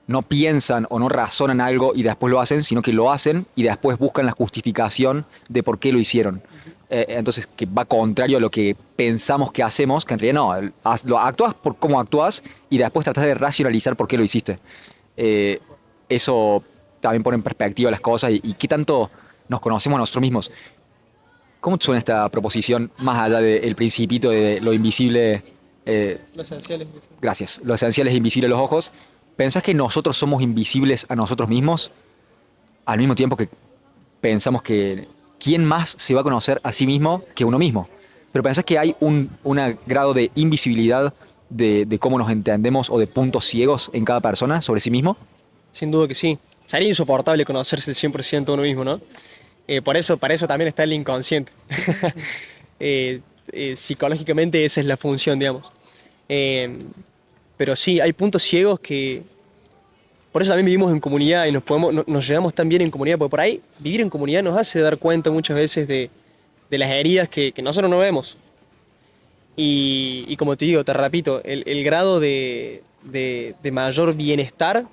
no piensan o no razonan algo y después lo hacen, sino que lo hacen y después buscan la justificación de por qué lo hicieron. Entonces, que va contrario a lo que pensamos que hacemos, que en realidad no, lo actúas por cómo actúas y después tratas de racionalizar por qué lo hiciste. Eh, Eso también pone en perspectiva las cosas y qué tanto nos conocemos a nosotros mismos. ¿Cómo te suena esta proposición más allá del principito de lo invisible? Lo esencial es eso. Gracias. Lo esencial es invisible a los ojos. ¿Pensás que nosotros somos invisibles a nosotros mismos al mismo tiempo que pensamos que quién más se va a conocer a sí mismo que uno mismo? Pero ¿pensás que hay un grado de invisibilidad de cómo nos entendemos o de puntos ciegos en cada persona sobre sí mismo? Sin duda que sí. Sería insoportable conocerse el 100% uno mismo, ¿no? Para eso también está el inconsciente. Psicológicamente esa es la función, digamos. Eh, pero sí, hay puntos ciegos que... Por eso también vivimos en comunidad y nos llevamos tan bien en comunidad, porque por ahí vivir en comunidad nos hace dar cuenta muchas veces de las heridas que nosotros no vemos. Y como te digo, te repito, el grado de mayor bienestar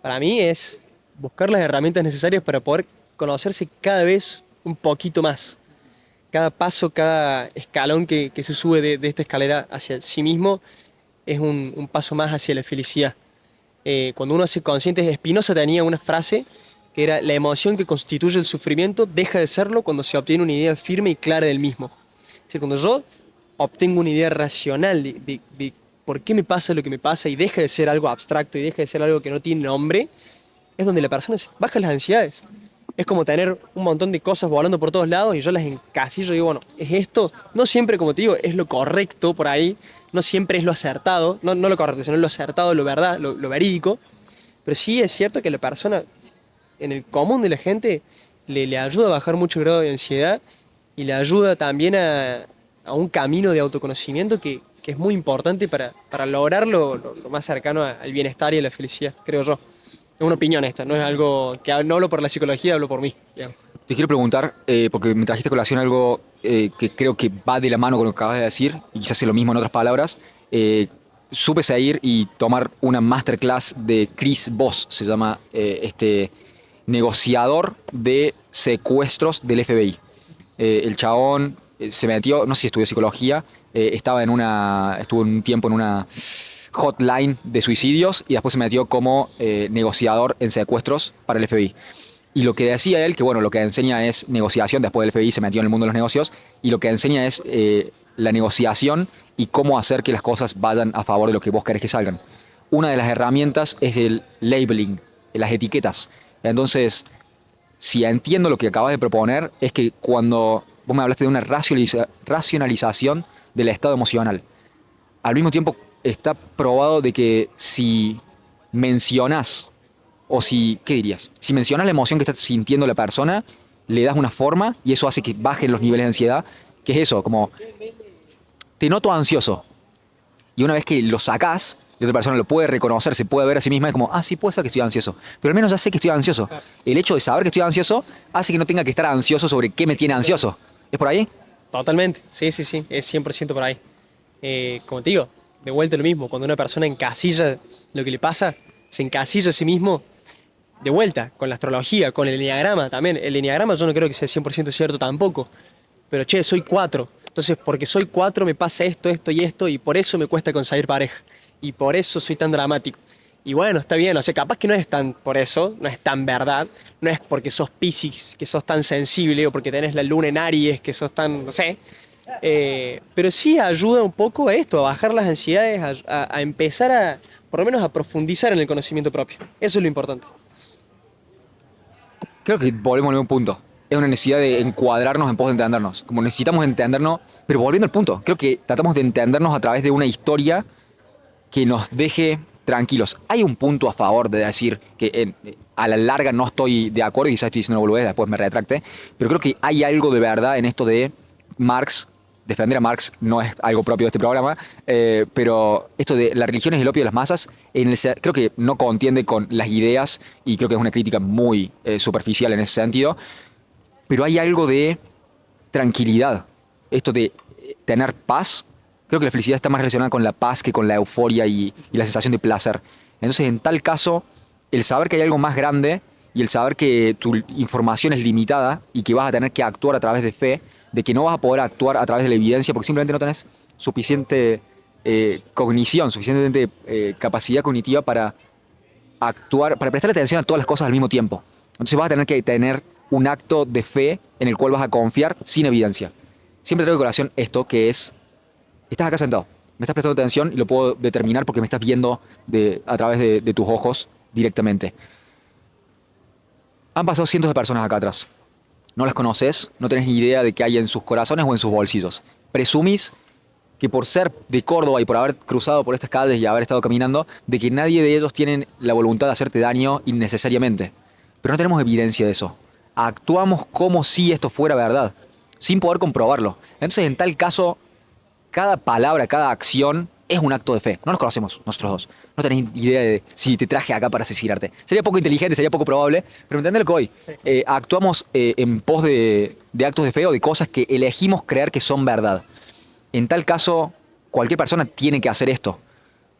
para mí es buscar las herramientas necesarias para poder conocerse cada vez un poquito más. Cada paso, cada escalón que se sube de esta escalera hacia sí mismo es un paso más hacia la felicidad. Cuando uno hace consciente, Spinoza tenía una frase que era: la emoción que constituye el sufrimiento deja de serlo cuando se obtiene una idea firme y clara del mismo. Es decir, cuando yo obtengo una idea racional de por qué me pasa lo que me pasa y deja de ser algo abstracto y deja de ser algo que no tiene nombre, es donde la persona baja las ansiedades. Es como tener un montón de cosas volando por todos lados y yo las encasillo y digo, bueno, es esto, no siempre, como te digo, es lo correcto por ahí, no siempre es lo acertado, no lo correcto, sino lo acertado, lo verdad, lo verídico, pero sí es cierto que la persona, en el común de la gente, le ayuda a bajar mucho el grado de ansiedad y le ayuda también a un camino de autoconocimiento que es muy importante para lograr lo más cercano al bienestar y a la felicidad, creo yo. Es una opinión esta, no es algo que no hablo por la psicología, hablo por mí, digamos. Te quiero preguntar, porque me trajiste a colación algo que creo que va de la mano con lo que acabas de decir, y quizás es lo mismo en otras palabras. Supe ir y tomar una masterclass de Chris Voss, se llama este negociador de secuestros del FBI. El chabón se metió, no sé si estudió psicología, estuvo un tiempo en una hotline de suicidios y después se metió como negociador en secuestros para el FBI. Y lo que decía él, que bueno, lo que enseña es negociación, después del FBI se metió en el mundo de los negocios, y lo que enseña es la negociación y cómo hacer que las cosas vayan a favor de lo que vos querés que salgan. Una de las herramientas es el labeling, las etiquetas. Entonces, si entiendo lo que acabas de proponer, es que cuando vos me hablaste de una racionalización del estado emocional, al mismo tiempo está probado de que si mencionás, o si, ¿qué dirías? Si mencionas la emoción que está sintiendo la persona, le das una forma y eso hace que bajen los niveles de ansiedad, que es eso, como, te noto ansioso. Y una vez que lo sacás, la otra persona lo puede reconocer, se puede ver a sí misma, es como, ah, sí, puede ser que estoy ansioso. Pero al menos ya sé que estoy ansioso. El hecho de saber que estoy ansioso hace que no tenga que estar ansioso sobre qué me tiene ansioso. ¿Es por ahí? Totalmente, sí, sí, sí, es 100% por ahí. Como te digo, de vuelta lo mismo, cuando una persona encasilla lo que le pasa, se encasilla a sí mismo, de vuelta, con la astrología, con el enneagrama también. El enneagrama yo no creo que sea 100% cierto tampoco, pero che, soy 4. Entonces, porque soy 4 me pasa esto, esto y esto, y por eso me cuesta conseguir pareja. Y por eso soy tan dramático. Y bueno, está bien, o sea, capaz que no es tan por eso, no es tan verdad, no es porque sos Piscis, que sos tan sensible, o porque tenés la luna en Aries, que sos tan, no sé. Pero sí ayuda un poco a esto, a bajar las ansiedades, a empezar a, por lo menos a profundizar en el conocimiento propio. Eso es lo importante. Creo que volvemos al mismo punto. Es una necesidad de encuadrarnos en pos de entendernos. Como necesitamos entendernos, pero volviendo al punto, creo que tratamos de entendernos a través de una historia que nos deje tranquilos. Hay un punto a favor de decir que a la larga no estoy de acuerdo, y quizás estoy diciendo una boludez, después me retracte, pero creo que hay algo de verdad en esto de Marx. Defender a Marx no es algo propio de este programa, pero esto de la religión es el opio de las masas, creo que no contiende con las ideas y creo que es una crítica muy superficial en ese sentido, pero hay algo de tranquilidad, esto de tener paz. Creo que la felicidad está más relacionada con la paz que con la euforia y la sensación de placer. Entonces, en tal caso, el saber que hay algo más grande y el saber que tu información es limitada y que vas a tener que actuar a través de fe, de que no vas a poder actuar a través de la evidencia porque simplemente no tenés suficiente cognición, suficiente capacidad cognitiva para actuar, para prestar atención a todas las cosas al mismo tiempo. Entonces vas a tener que tener un acto de fe en el cual vas a confiar sin evidencia. Siempre traigo a colación esto que es: estás acá sentado, me estás prestando atención y lo puedo determinar porque me estás viendo a través de tus ojos directamente. Han pasado cientos de personas acá atrás. No las conoces, no tenés ni idea de qué hay en sus corazones o en sus bolsillos. Presumís que por ser de Córdoba y por haber cruzado por estas calles y haber estado caminando, de que nadie de ellos tiene la voluntad de hacerte daño innecesariamente. Pero no tenemos evidencia de eso. Actuamos como si esto fuera verdad, sin poder comprobarlo. Entonces, en tal caso, cada palabra, cada acción es un acto de fe. No nos conocemos nosotros dos. No tenés idea de si te traje acá para asesinarte. Sería poco inteligente, sería poco probable, pero ¿me entendés lo que voy? Sí, sí. Actuamos en pos de actos de fe o de cosas que elegimos creer que son verdad. En tal caso, cualquier persona tiene que hacer esto.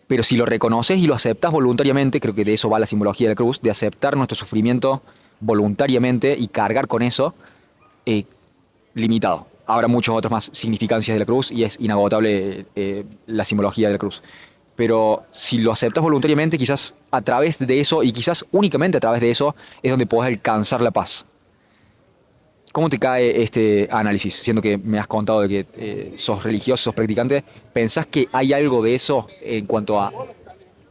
Pero si lo reconoces y lo aceptas voluntariamente, creo que de eso va la simbología de la cruz, de aceptar nuestro sufrimiento voluntariamente y cargar con eso, eh, limitado. Habrá muchos otros más significancias de la cruz y es inagotable la simbología de la cruz. Pero si lo aceptas voluntariamente, quizás a través de eso y quizás únicamente a través de eso es donde podés alcanzar la paz. ¿Cómo te cae este análisis? Siendo que me has contado de que sos religioso, sos practicante, ¿pensás que hay algo de eso en cuanto a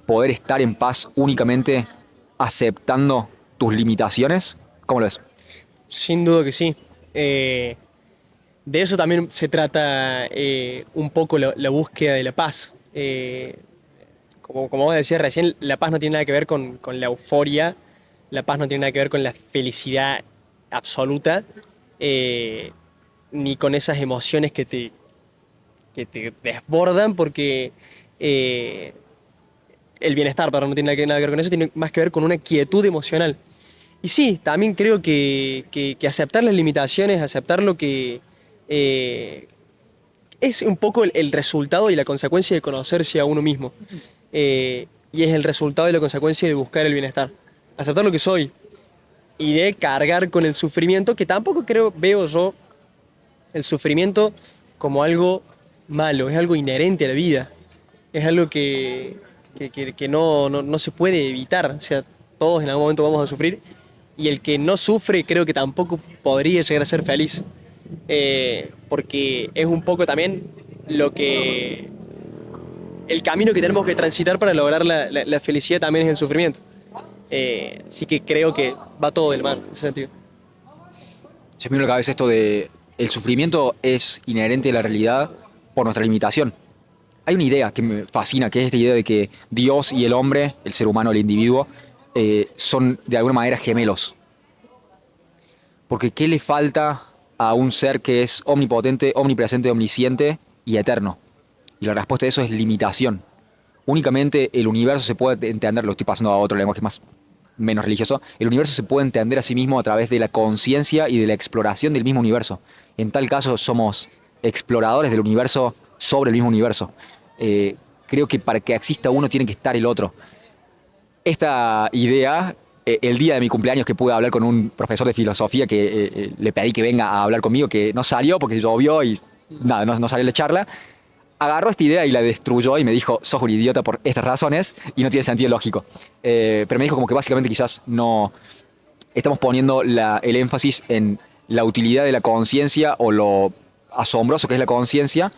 poder estar en paz únicamente aceptando tus limitaciones? ¿Cómo lo ves? Sin duda que sí. De eso también se trata un poco la búsqueda de la paz. Como vos decías recién, la paz no tiene nada que ver con la euforia, la paz no tiene nada que ver con la felicidad absoluta, eh, ni con esas emociones que te desbordan, porque eh, el bienestar, perdón, no tiene nada que ver con eso, tiene más que ver con una quietud emocional. Y sí, también creo que aceptar las limitaciones, aceptar lo que eh, es un poco el resultado y la consecuencia de conocerse a uno mismo. Y es el resultado y la consecuencia de buscar el bienestar. Aceptar lo que soy y de cargar con el sufrimiento, que tampoco veo yo el sufrimiento como algo malo, es algo inherente a la vida. Es algo que no se puede evitar. O sea, todos en algún momento vamos a sufrir y el que no sufre creo que tampoco podría llegar a ser feliz. Porque es un poco también lo que el camino que tenemos que transitar para lograr la felicidad también es el sufrimiento. Así que creo que va todo del mano en ese sentido. Se me vino a la cabeza esto de el sufrimiento es inherente a la realidad por nuestra limitación. Hay una idea que me fascina, que es esta idea de que Dios y el hombre, el ser humano, el individuo, son de alguna manera gemelos. Porque ¿qué le falta a un ser que es omnipotente, omnipresente, omnisciente y eterno? Y la respuesta a eso es limitación. Únicamente el universo se puede entender, lo estoy pasando a otro lenguaje más menos religioso, el universo se puede entender a sí mismo a través de la conciencia y de la exploración del mismo universo. En tal caso somos exploradores del universo sobre el mismo universo. Creo que para que exista uno tiene que estar el otro. Esta idea, el día de mi cumpleaños que pude hablar con un profesor de filosofía que le pedí que venga a hablar conmigo, que no salió porque llovió y nada, no salió la charla, agarró esta idea y la destruyó y me dijo, sos un idiota por estas razones y no tiene sentido lógico. Pero me dijo como que básicamente quizás no estamos poniendo el énfasis en la utilidad de la conciencia o lo asombroso que es la conciencia,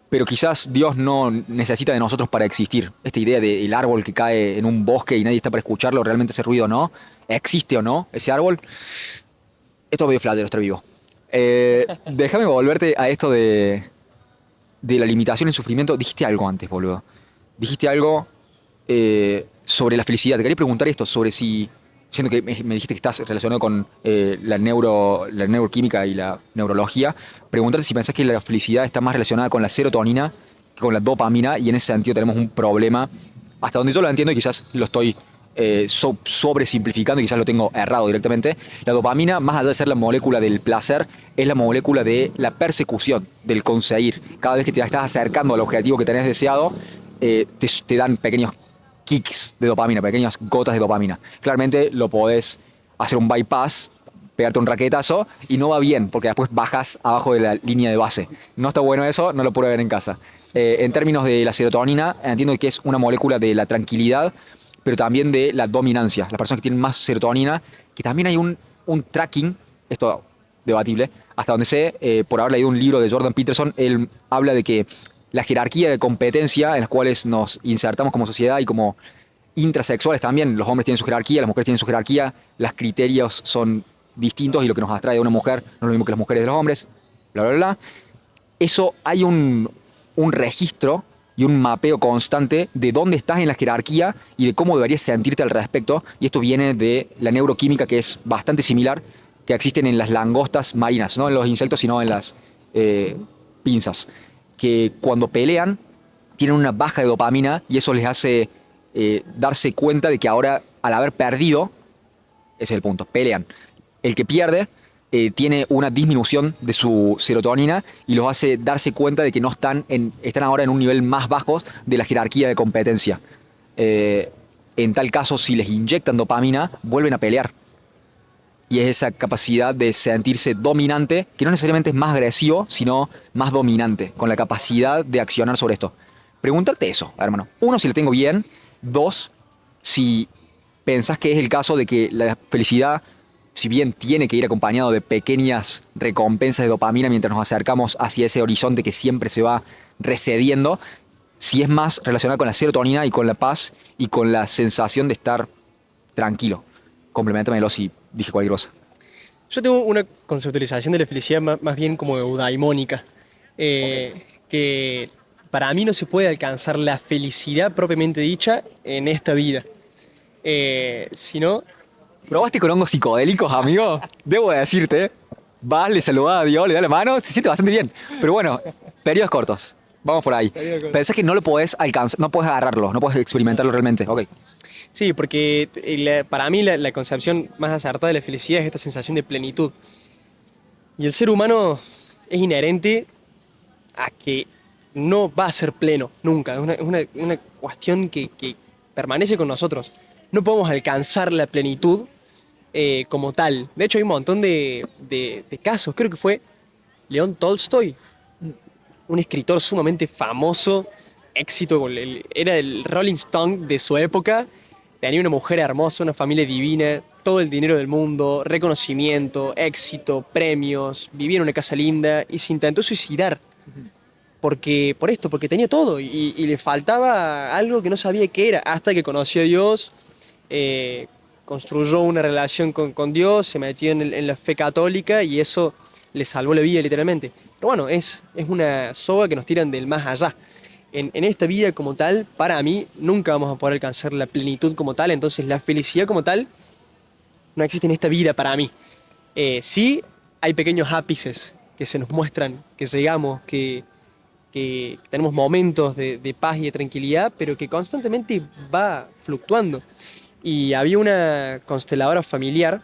pero quizás Dios no necesita de nosotros para existir. Esta idea del árbol que cae en un bosque y nadie está para escucharlo, realmente hace ruido o no, existe o no ese árbol, esto es medio flash de estar vivo. Déjame volverte a esto de la limitación y el sufrimiento. Dijiste algo antes, boludo. Dijiste algo sobre la felicidad. Te quería preguntar esto, sobre si, siendo que me dijiste que estás relacionado con la neuroquímica y la neurología, preguntarte si pensás que la felicidad está más relacionada con la serotonina que con la dopamina, y en ese sentido tenemos un problema, hasta donde yo lo entiendo y quizás lo estoy sobresimplificando y quizás lo tengo errado directamente. La dopamina, más allá de ser la molécula del placer, es la molécula de la persecución, del conseguir. Cada vez que te estás acercando al objetivo que tenés deseado, te dan pequeños kicks de dopamina, pequeñas gotas de dopamina. Claramente lo podés hacer un bypass, pegarte un raquetazo y no va bien porque después bajas abajo de la línea de base. No está bueno eso, no lo puedo ver en casa. En términos de la serotonina, entiendo que es una molécula de la tranquilidad, pero también de la dominancia. Las personas que tienen más serotonina, que también hay un tracking, esto debatible, hasta donde sé, por haber leído un libro de Jordan Peterson, él habla de que la jerarquía de competencia en las cuales nos insertamos como sociedad y como intrasexuales también, los hombres tienen su jerarquía, las mujeres tienen su jerarquía, los criterios son distintos y lo que nos atrae de una mujer no es lo mismo que las mujeres de los hombres, bla, bla, bla. Eso hay un registro y un mapeo constante de dónde estás en la jerarquía y de cómo deberías sentirte al respecto. Y esto viene de la neuroquímica, que es bastante similar, que existen en las langostas marinas, no en los insectos, sino en las pinzas, que cuando pelean tienen una baja de dopamina y eso les hace darse cuenta de que ahora, al haber perdido, ese es el punto, pelean. El que pierde tiene una disminución de su serotonina y los hace darse cuenta de que no están ahora en un nivel más bajo de la jerarquía de competencia. En tal caso, si les inyectan dopamina, vuelven a pelear. Y es esa capacidad de sentirse dominante, que no necesariamente es más agresivo, sino más dominante, con la capacidad de accionar sobre esto. Preguntarte eso, hermano. Uno, si lo tengo bien. Dos, si pensás que es el caso de que la felicidad, si bien tiene que ir acompañado de pequeñas recompensas de dopamina mientras nos acercamos hacia ese horizonte que siempre se va recediendo, si es más relacionado con la serotonina y con la paz y con la sensación de estar tranquilo. Complementamelo si dije cualquier cosa. Yo tengo una conceptualización de la felicidad más bien como eudaimónica, que para mí no se puede alcanzar la felicidad propiamente dicha en esta vida, sino, ¿Probaste con hongos psicodélicos, amigo? Debo de decirte, vas, le saludás a Dios, le das la mano, se siente bastante bien. Pero bueno, periodos cortos. Vamos por ahí. Periodos cortos. Pensás que no lo podés alcanzar, no podés agarrarlo, no podés experimentarlo realmente. Ok. sí, porque para mí la concepción más acertada de la felicidad es esta sensación de plenitud. Y el ser humano es inherente a que no va a ser pleno, nunca. Es una cuestión que permanece con nosotros. No podemos alcanzar la plenitud como tal. De hecho, hay un montón de casos. Creo que fue León Tolstoy, un escritor sumamente famoso, éxito, era el Rolling Stone de su época. Tenía una mujer hermosa, una familia divina, todo el dinero del mundo, reconocimiento, éxito, premios, vivía en una casa linda y se intentó suicidar. Porque tenía todo y le faltaba algo que no sabía qué era, hasta que conoció a Dios, eh, construyó una relación con Dios, se metió en la fe católica y eso le salvó la vida literalmente. Pero bueno, es una soga que nos tiran del más allá. En esta vida como tal, para mí, nunca vamos a poder alcanzar la plenitud como tal, entonces la felicidad como tal no existe en esta vida para mí. Sí, hay pequeños ápices que se nos muestran, que llegamos, que tenemos momentos de paz y de tranquilidad, pero que constantemente va fluctuando. Y había una consteladora familiar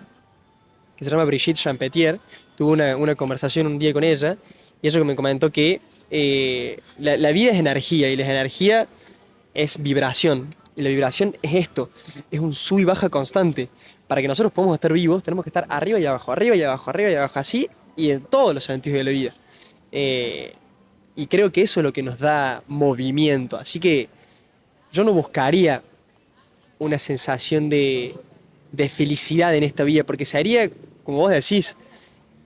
que se llama Brigitte Champetier, tuve una conversación un día con ella, y ella me comentó que la vida es energía, y la energía es vibración, y la vibración es esto, es un sub y baja constante. Para que nosotros podamos estar vivos, tenemos que estar arriba y abajo, arriba y abajo, arriba y abajo, así, y en todos los sentidos de la vida. Eh, y creo que eso es lo que nos da movimiento. Así que yo no buscaría una sensación de felicidad en esta vida, porque sería, como vos decís,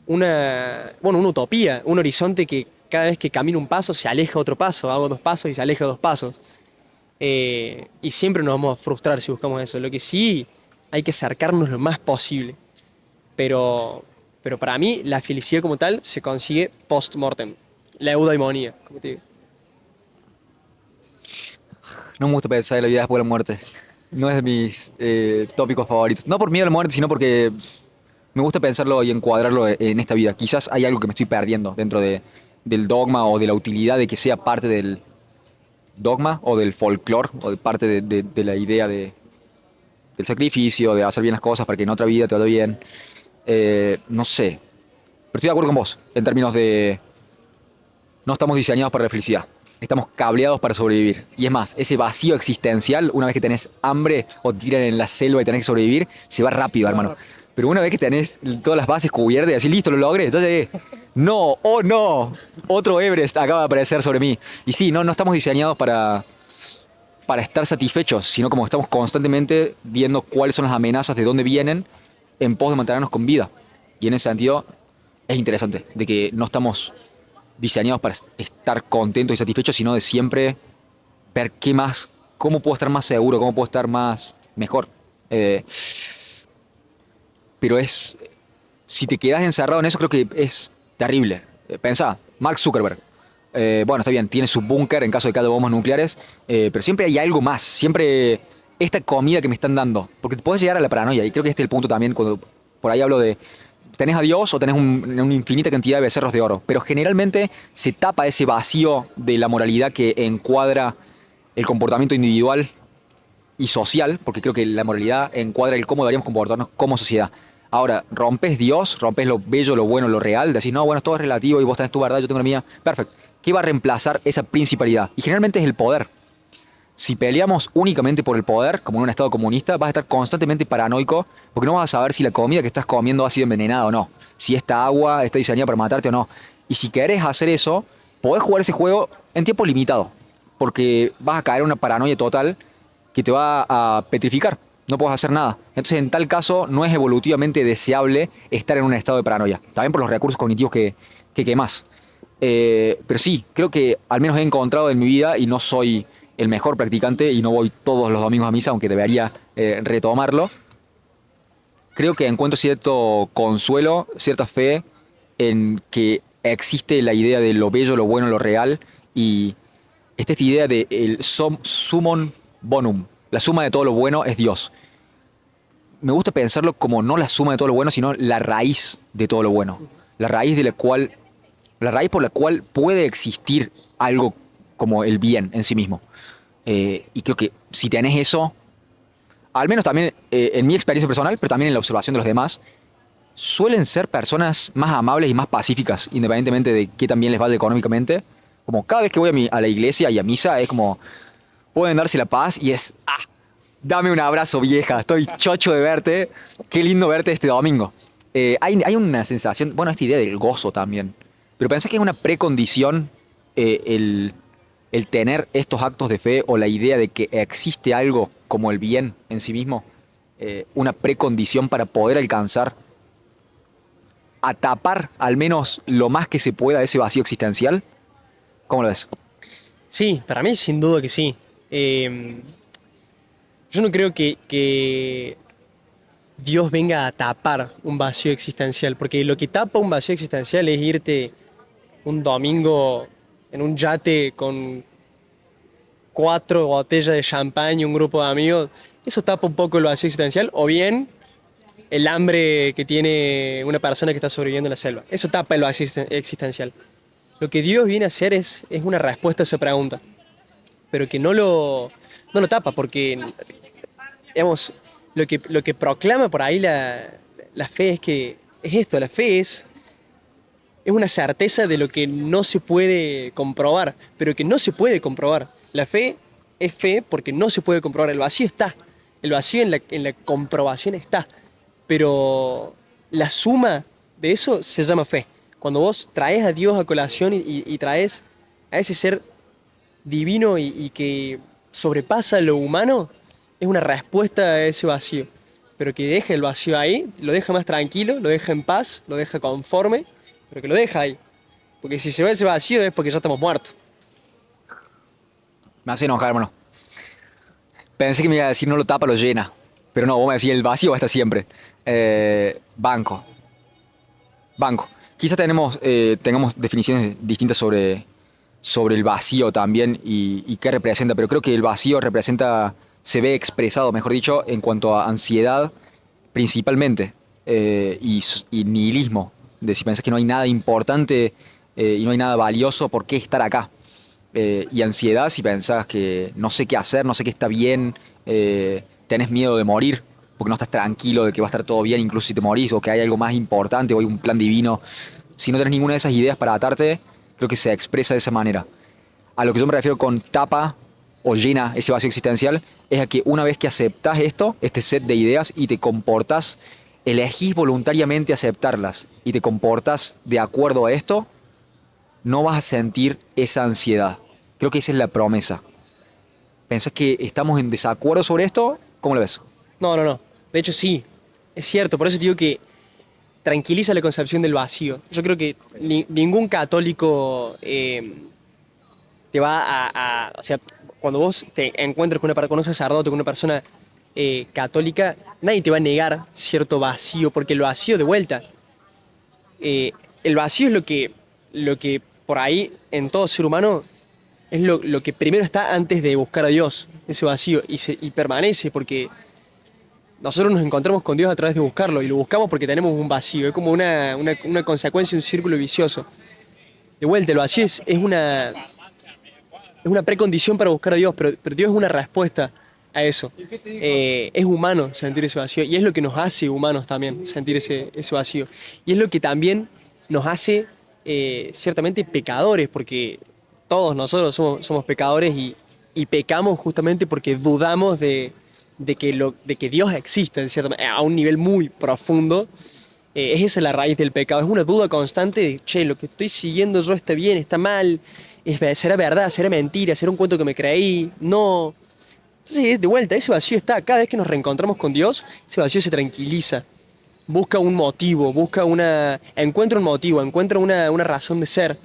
una utopía, un horizonte que cada vez que camino un paso se aleja otro paso, hago dos pasos y se aleja dos pasos. Y siempre nos vamos a frustrar si buscamos eso. Lo que sí hay que acercarnos lo más posible. Pero para mí la felicidad como tal se consigue post-mortem. La eudaimonía, como te digo. No me gusta pensar en la vida después de la muerte. No es de mis tópicos favoritos. No por miedo a la muerte, sino porque me gusta pensarlo y encuadrarlo en esta vida. Quizás hay algo que me estoy perdiendo dentro del dogma o de la utilidad de que sea parte del dogma o del folclore o de parte de la idea del sacrificio, de hacer bien las cosas para que en otra vida te vaya bien. No sé. Pero estoy de acuerdo con vos en términos de no estamos diseñados para la felicidad. Estamos cableados para sobrevivir. Y es más, ese vacío existencial, una vez que tenés hambre o te tiran en la selva y tenés que sobrevivir, se va rápido, hermano. Pero una vez que tenés todas las bases cubiertas y así, listo, lo logré. Entonces, no, oh no, otro Everest acaba de aparecer sobre mí. Y sí, no estamos diseñados para estar satisfechos, sino como estamos constantemente viendo cuáles son las amenazas, de dónde vienen, en pos de mantenernos con vida. Y en ese sentido, es interesante, de que no estamos diseñados para estar contentos y satisfechos, sino de siempre ver qué más, cómo puedo estar más seguro, cómo puedo estar más mejor. Pero si te quedas encerrado en eso, creo que es terrible. Pensá, Mark Zuckerberg. Bueno, está bien, tiene su búnker en caso de que haya bombas nucleares, pero siempre hay algo más. Siempre esta comida que me están dando. Porque te puedes llegar a la paranoia, y creo que este es el punto también, cuando por ahí hablo de tenés a Dios o tenés una infinita cantidad de becerros de oro, pero generalmente se tapa ese vacío de la moralidad que encuadra el comportamiento individual y social, porque creo que la moralidad encuadra el cómo deberíamos comportarnos como sociedad. Ahora, rompes Dios, rompes lo bello, lo bueno, lo real, decís, no, bueno, todo es relativo y vos tenés tu verdad, yo tengo la mía. Perfecto. ¿Qué va a reemplazar esa principalidad? Y generalmente es el poder. Si peleamos únicamente por el poder, como en un estado comunista, vas a estar constantemente paranoico porque no vas a saber si la comida que estás comiendo ha sido envenenada o no, si esta agua está diseñada para matarte o no. Y si querés hacer eso, podés jugar ese juego en tiempo limitado, porque vas a caer en una paranoia total que te va a petrificar. No puedes hacer nada. Entonces, en tal caso, no es evolutivamente deseable estar en un estado de paranoia. También por los recursos cognitivos que quemás. Pero sí, creo que al menos he encontrado en mi vida, y no soy el mejor practicante y no voy todos los domingos a misa, aunque debería retomarlo, creo que encuentro cierto consuelo, cierta fe en que existe la idea de lo bello, lo bueno, lo real, y está esta idea de el summum bonum, la suma de todo lo bueno es Dios. Me gusta pensarlo como no la suma de todo lo bueno, sino la raíz de todo lo bueno, la raíz de la raíz por la cual puede existir algo como el bien en sí mismo. Y creo que si tenés eso, al menos también en mi experiencia personal, pero también en la observación de los demás, suelen ser personas más amables y más pacíficas, independientemente de qué también les vaya económicamente. Como cada vez que voy a la iglesia y a misa, es como, pueden darse la paz y es, dame un abrazo vieja, estoy chocho de verte, qué lindo verte este domingo. Hay una sensación, bueno, esta idea del gozo también, pero pensé que es una precondición el tener estos actos de fe o la idea de que existe algo como el bien en sí mismo, una precondición para poder alcanzar a tapar al menos lo más que se pueda ese vacío existencial. ¿Cómo lo ves? Sí, para mí sin duda que sí. Eh, yo no creo que Dios venga a tapar un vacío existencial, porque lo que tapa un vacío existencial es irte un domingo en un yate con 4 botellas de champán y un grupo de amigos. Eso tapa un poco el vacío existencial, o bien el hambre que tiene una persona que está sobreviviendo en la selva. Eso tapa el vacío existencial. Lo que Dios viene a hacer es una respuesta a esa pregunta, pero que no lo tapa, porque, digamos, lo que proclama por ahí la fe es que es esto, la fe es una certeza de lo que no se puede comprobar, pero que no se puede comprobar. La fe es fe porque no se puede comprobar, el vacío está, el vacío en la comprobación está, pero la suma de eso se llama fe. Cuando vos traes a Dios a colación y traes a ese ser divino y que sobrepasa lo humano, es una respuesta a ese vacío. Pero que deje el vacío ahí, lo deja más tranquilo, lo deja en paz, lo deja conforme, pero que lo deja ahí. Porque si se va ese vacío es porque ya estamos muertos. Me hace enojar, hermano. Pensé que me iba a decir no lo tapa, lo llena. Pero no, vos me decís el vacío va a estar siempre. Banco. Banco. Quizá tengamos definiciones distintas sobre el vacío también y qué representa, pero creo que el vacío representa, se ve expresado, mejor dicho, en cuanto a ansiedad principalmente, y nihilismo, de si pensás que no hay nada importante y no hay nada valioso, ¿por qué estar acá? Y ansiedad si pensás que no sé qué hacer, no sé qué está bien, tenés miedo de morir, porque no estás tranquilo de que va a estar todo bien, incluso si te morís, o que hay algo más importante, o hay un plan divino. Si no tenés ninguna de esas ideas para atarte, creo que se expresa de esa manera. A lo que yo me refiero con tapa o llena ese vacío existencial, es a que una vez que aceptás esto, este set de ideas, y te comportás, elegís voluntariamente aceptarlas, y te comportás de acuerdo a esto, no vas a sentir esa ansiedad. Creo que esa es la promesa. ¿Pensás que estamos en desacuerdo sobre esto? ¿Cómo lo ves? No, no, no. De hecho, sí. Es cierto. Por eso te digo que tranquiliza la concepción del vacío. Yo creo que ningún católico te va o sea, cuando vos te encuentras con un sacerdote, con una persona católica, nadie te va a negar cierto vacío, porque el vacío de vuelta, el vacío es lo que por ahí en todo ser humano es lo que primero está antes de buscar a Dios, ese vacío, y permanece, porque nosotros nos encontramos con Dios a través de buscarlo y lo buscamos porque tenemos un vacío, es como una consecuencia, un círculo vicioso. De vuelta, el vacío es una precondición para buscar a Dios, pero Dios es una respuesta a eso. Es humano sentir ese vacío y es lo que nos hace humanos también, sentir ese vacío. Y es lo que también nos hace ciertamente pecadores, porque todos nosotros somos pecadores y pecamos justamente porque dudamos de que Dios existe en a un nivel muy profundo. Es esa la raíz del pecado, es una duda constante de, che, lo que estoy siguiendo yo está bien, está mal, será verdad, será mentira, será un cuento que me creí, no. Entonces, de vuelta, ese vacío está, cada vez que nos reencontramos con Dios, ese vacío se tranquiliza, busca un motivo, encuentra un motivo, encuentra una razón de ser,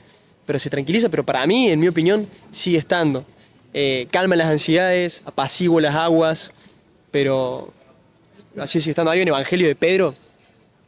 pero se tranquiliza, pero para mí, en mi opinión, sigue estando. Calma las ansiedades, apacigua las aguas, pero así sigue estando. Hay un evangelio de Pedro,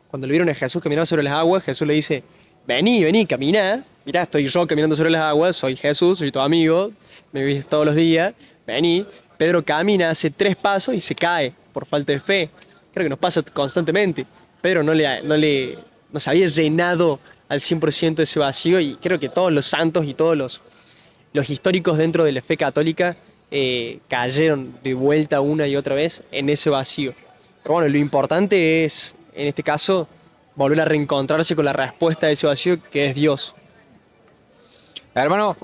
cuando le vieron a Jesús caminar sobre las aguas, Jesús le dice, vení, caminá. Mirá, estoy yo caminando sobre las aguas, soy Jesús, soy tu amigo, me ves todos los días, vení. Pedro camina, hace 3 pasos y se cae por falta de fe. Creo que nos pasa constantemente. Pedro no se había llenado al 100% ese vacío y creo que todos los santos y todos los históricos dentro de la fe católica cayeron de vuelta una y otra vez en ese vacío. Pero bueno, lo importante es, en este caso, volver a reencontrarse con la respuesta de ese vacío que es Dios. Hermano,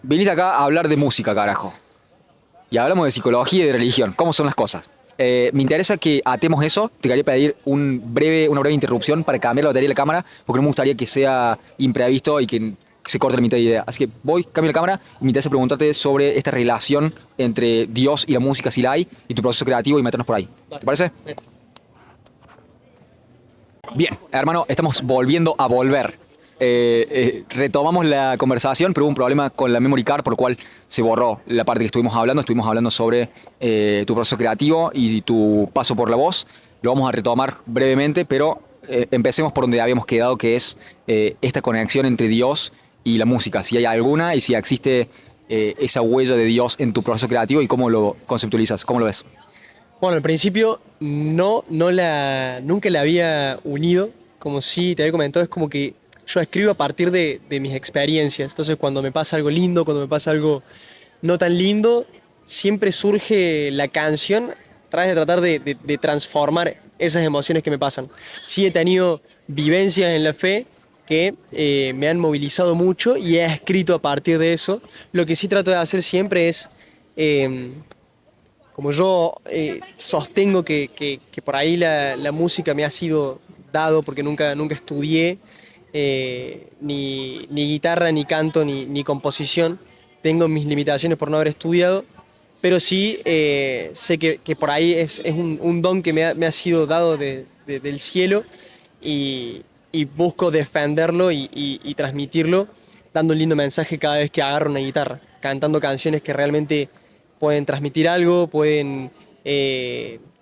viniste acá a hablar de música, carajo. Y hablamos de psicología y de religión. ¿Cómo son las cosas? Me interesa que atemos eso. Te quería pedir una breve interrupción para cambiar la batería de la cámara, porque no me gustaría que sea imprevisto y que se corte la mitad de idea. Así que cambio la cámara y me interesa preguntarte sobre esta relación entre Dios y la música, si la hay, y tu proceso creativo y meternos por ahí. ¿Te parece? Bien, hermano, estamos volviendo a volver. Retomamos la conversación, pero hubo un problema con la memory card por lo cual se borró la parte que estuvimos hablando. Estuvimos hablando sobre tu proceso creativo y tu paso por la voz. Lo vamos a retomar brevemente, pero empecemos por donde habíamos quedado, que es esta conexión entre Dios y la música. Si hay alguna y si existe esa huella de Dios en tu proceso creativo y cómo lo conceptualizas, cómo lo ves. Bueno, al principio nunca la había unido, como sí te había comentado, es como que yo escribo a partir de mis experiencias. Entonces, cuando me pasa algo lindo, cuando me pasa algo no tan lindo, siempre surge la canción a través de tratar de transformar esas emociones que me pasan. Sí he tenido vivencias en la fe que me han movilizado mucho y he escrito a partir de eso. Lo que sí trato de hacer siempre es, como yo sostengo que por ahí la música me ha sido dado porque nunca estudié ni guitarra, ni canto, ni composición. Tengo mis limitaciones por no haber estudiado, pero sí sé que por ahí es un don que me ha sido dado del cielo y busco defenderlo y transmitirlo, dando un lindo mensaje cada vez que agarro una guitarra, cantando canciones que realmente pueden transmitir algo, pueden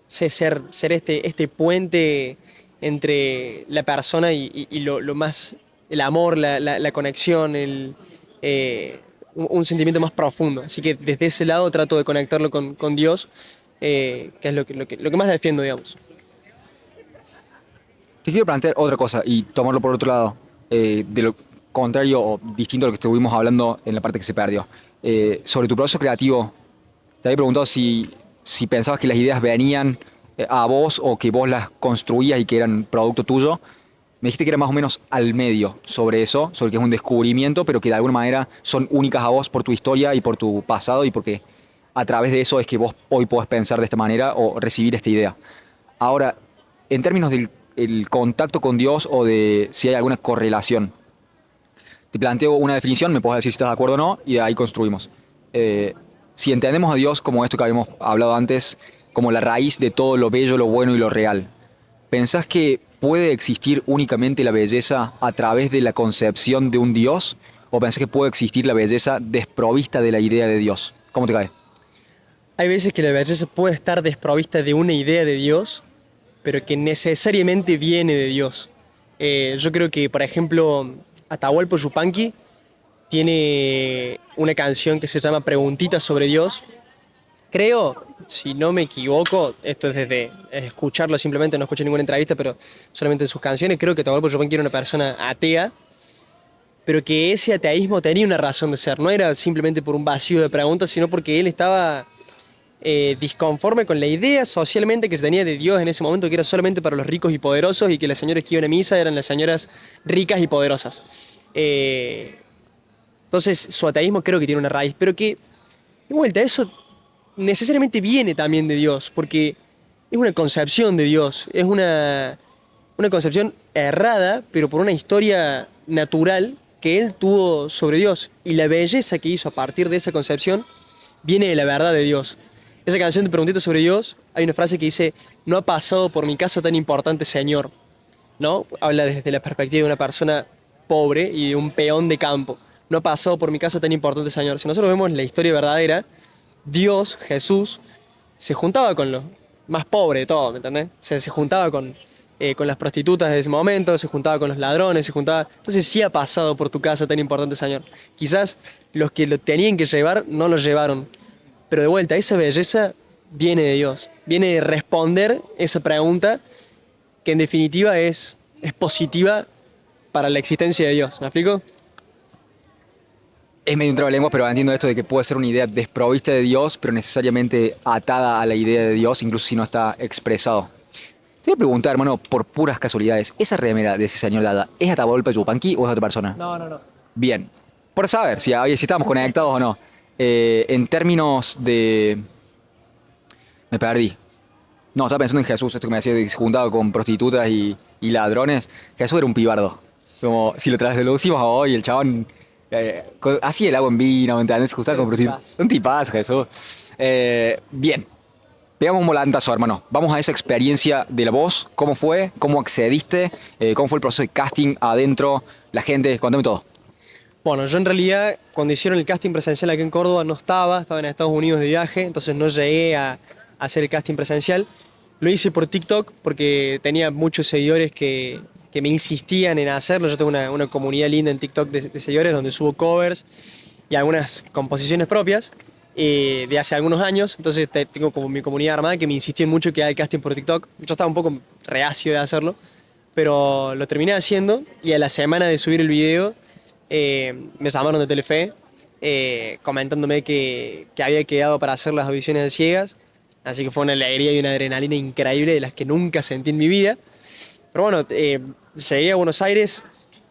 ser este puente entre la persona y lo más, el amor, la conexión, un sentimiento más profundo. Así que desde ese lado trato de conectarlo con Dios, que es lo que más defiendo, digamos. Te quiero plantear otra cosa y tomarlo por otro lado, de lo contrario o distinto a lo que estuvimos hablando en la parte que se perdió. Sobre tu proceso creativo, te había preguntado si pensabas que las ideas venían a vos o que vos las construías y que eran producto tuyo. Me dijiste que era más o menos al medio sobre eso, sobre que es un descubrimiento, pero que de alguna manera son únicas a vos por tu historia y por tu pasado y porque a través de eso es que vos hoy podés pensar de esta manera o recibir esta idea. Ahora, en términos del el contacto con Dios o de si hay alguna correlación, te planteo una definición, me puedes decir si estás de acuerdo o no, y de ahí construimos. Si entendemos a Dios como esto que habíamos hablado antes, como la raíz de todo lo bello, lo bueno y lo real, ¿pensás que puede existir únicamente la belleza a través de la concepción de un Dios? ¿O pensás que puede existir la belleza desprovista de la idea de Dios? ¿Cómo te cae? Hay veces que la belleza puede estar desprovista de una idea de Dios, pero que necesariamente viene de Dios. Yo creo que, por ejemplo, Atahualpa Yupanqui tiene una canción que se llama Preguntitas sobre Dios, Creo, si no me equivoco, esto es desde escucharlo simplemente, no escuché ninguna entrevista, pero solamente en sus canciones, creo que Atahualpa Yupanqui era una persona atea, pero que ese ateísmo tenía una razón de ser, no era simplemente por un vacío de preguntas, sino porque él estaba disconforme con la idea socialmente que se tenía de Dios en ese momento, que era solamente para los ricos y poderosos y que las señoras que iban a misa eran las señoras ricas y poderosas. Eh, entonces su ateísmo creo que tiene una raíz, pero que de vuelta eso necesariamente viene también de Dios, porque es una concepción de Dios, es una concepción errada, pero por una historia natural que él tuvo sobre Dios. Y la belleza que hizo a partir de esa concepción viene de la verdad de Dios. Esa canción de Preguntita sobre Dios, hay una frase que dice, no ha pasado por mi casa tan importante Señor, ¿no? Habla desde la perspectiva de una persona pobre y de un peón de campo. No ha pasado por mi casa tan importante Señor. Si nosotros vemos la historia verdadera, Dios, Jesús, se juntaba con los más pobres de todo, ¿me entendés? Se juntaba con las prostitutas de ese momento, se juntaba con los ladrones, se juntaba... Entonces sí ha pasado por tu casa tan importante, Señor. Quizás los que lo tenían que llevar no lo llevaron, pero de vuelta, esa belleza viene de Dios, viene de responder esa pregunta que en definitiva es positiva para la existencia de Dios. ¿Me explico? Es medio un trabalengua, pero entiendo esto de que puede ser una idea desprovista de Dios, pero necesariamente atada a la idea de Dios, incluso si no está expresado. Te voy a preguntar, hermano, por puras casualidades, ¿esa remera de ese señor Dada es Atahualpa Yupanqui o es otra persona? No, no, no. Bien, por saber si estamos conectados o no. En términos de... Me perdí. No, estaba pensando en Jesús, esto que me decía de que se juntaba con prostitutas y ladrones. Jesús era un pibardo. Como si lo traslucimos hoy, el chabón hacía el agua en vino, ¿me entiendes? Se juntaba Era con un prostitutas. tipazo. Un tipazo, Jesús. Bien, pegamos un volantazo, hermano. Vamos a esa experiencia de la voz. ¿Cómo fue? ¿Cómo accediste? ¿Cómo fue el proceso de casting adentro? La gente, contame todo. Bueno, yo en realidad cuando hicieron el casting presencial aquí en Córdoba no estaba en Estados Unidos de viaje, entonces no llegué a hacer el casting presencial. Lo hice por TikTok porque tenía muchos seguidores que me insistían en hacerlo. Yo tengo una comunidad linda en TikTok de seguidores donde subo covers y algunas composiciones propias de hace algunos años. Entonces tengo como mi comunidad armada que me insistían mucho que haga el casting por TikTok. Yo estaba un poco reacio de hacerlo, pero lo terminé haciendo y a la semana de subir el video me llamaron de Telefe comentándome que había quedado para hacer las audiciones de ciegas. Así que fue una alegría y una adrenalina increíble de las que nunca sentí en mi vida. Pero bueno, llegué a Buenos Aires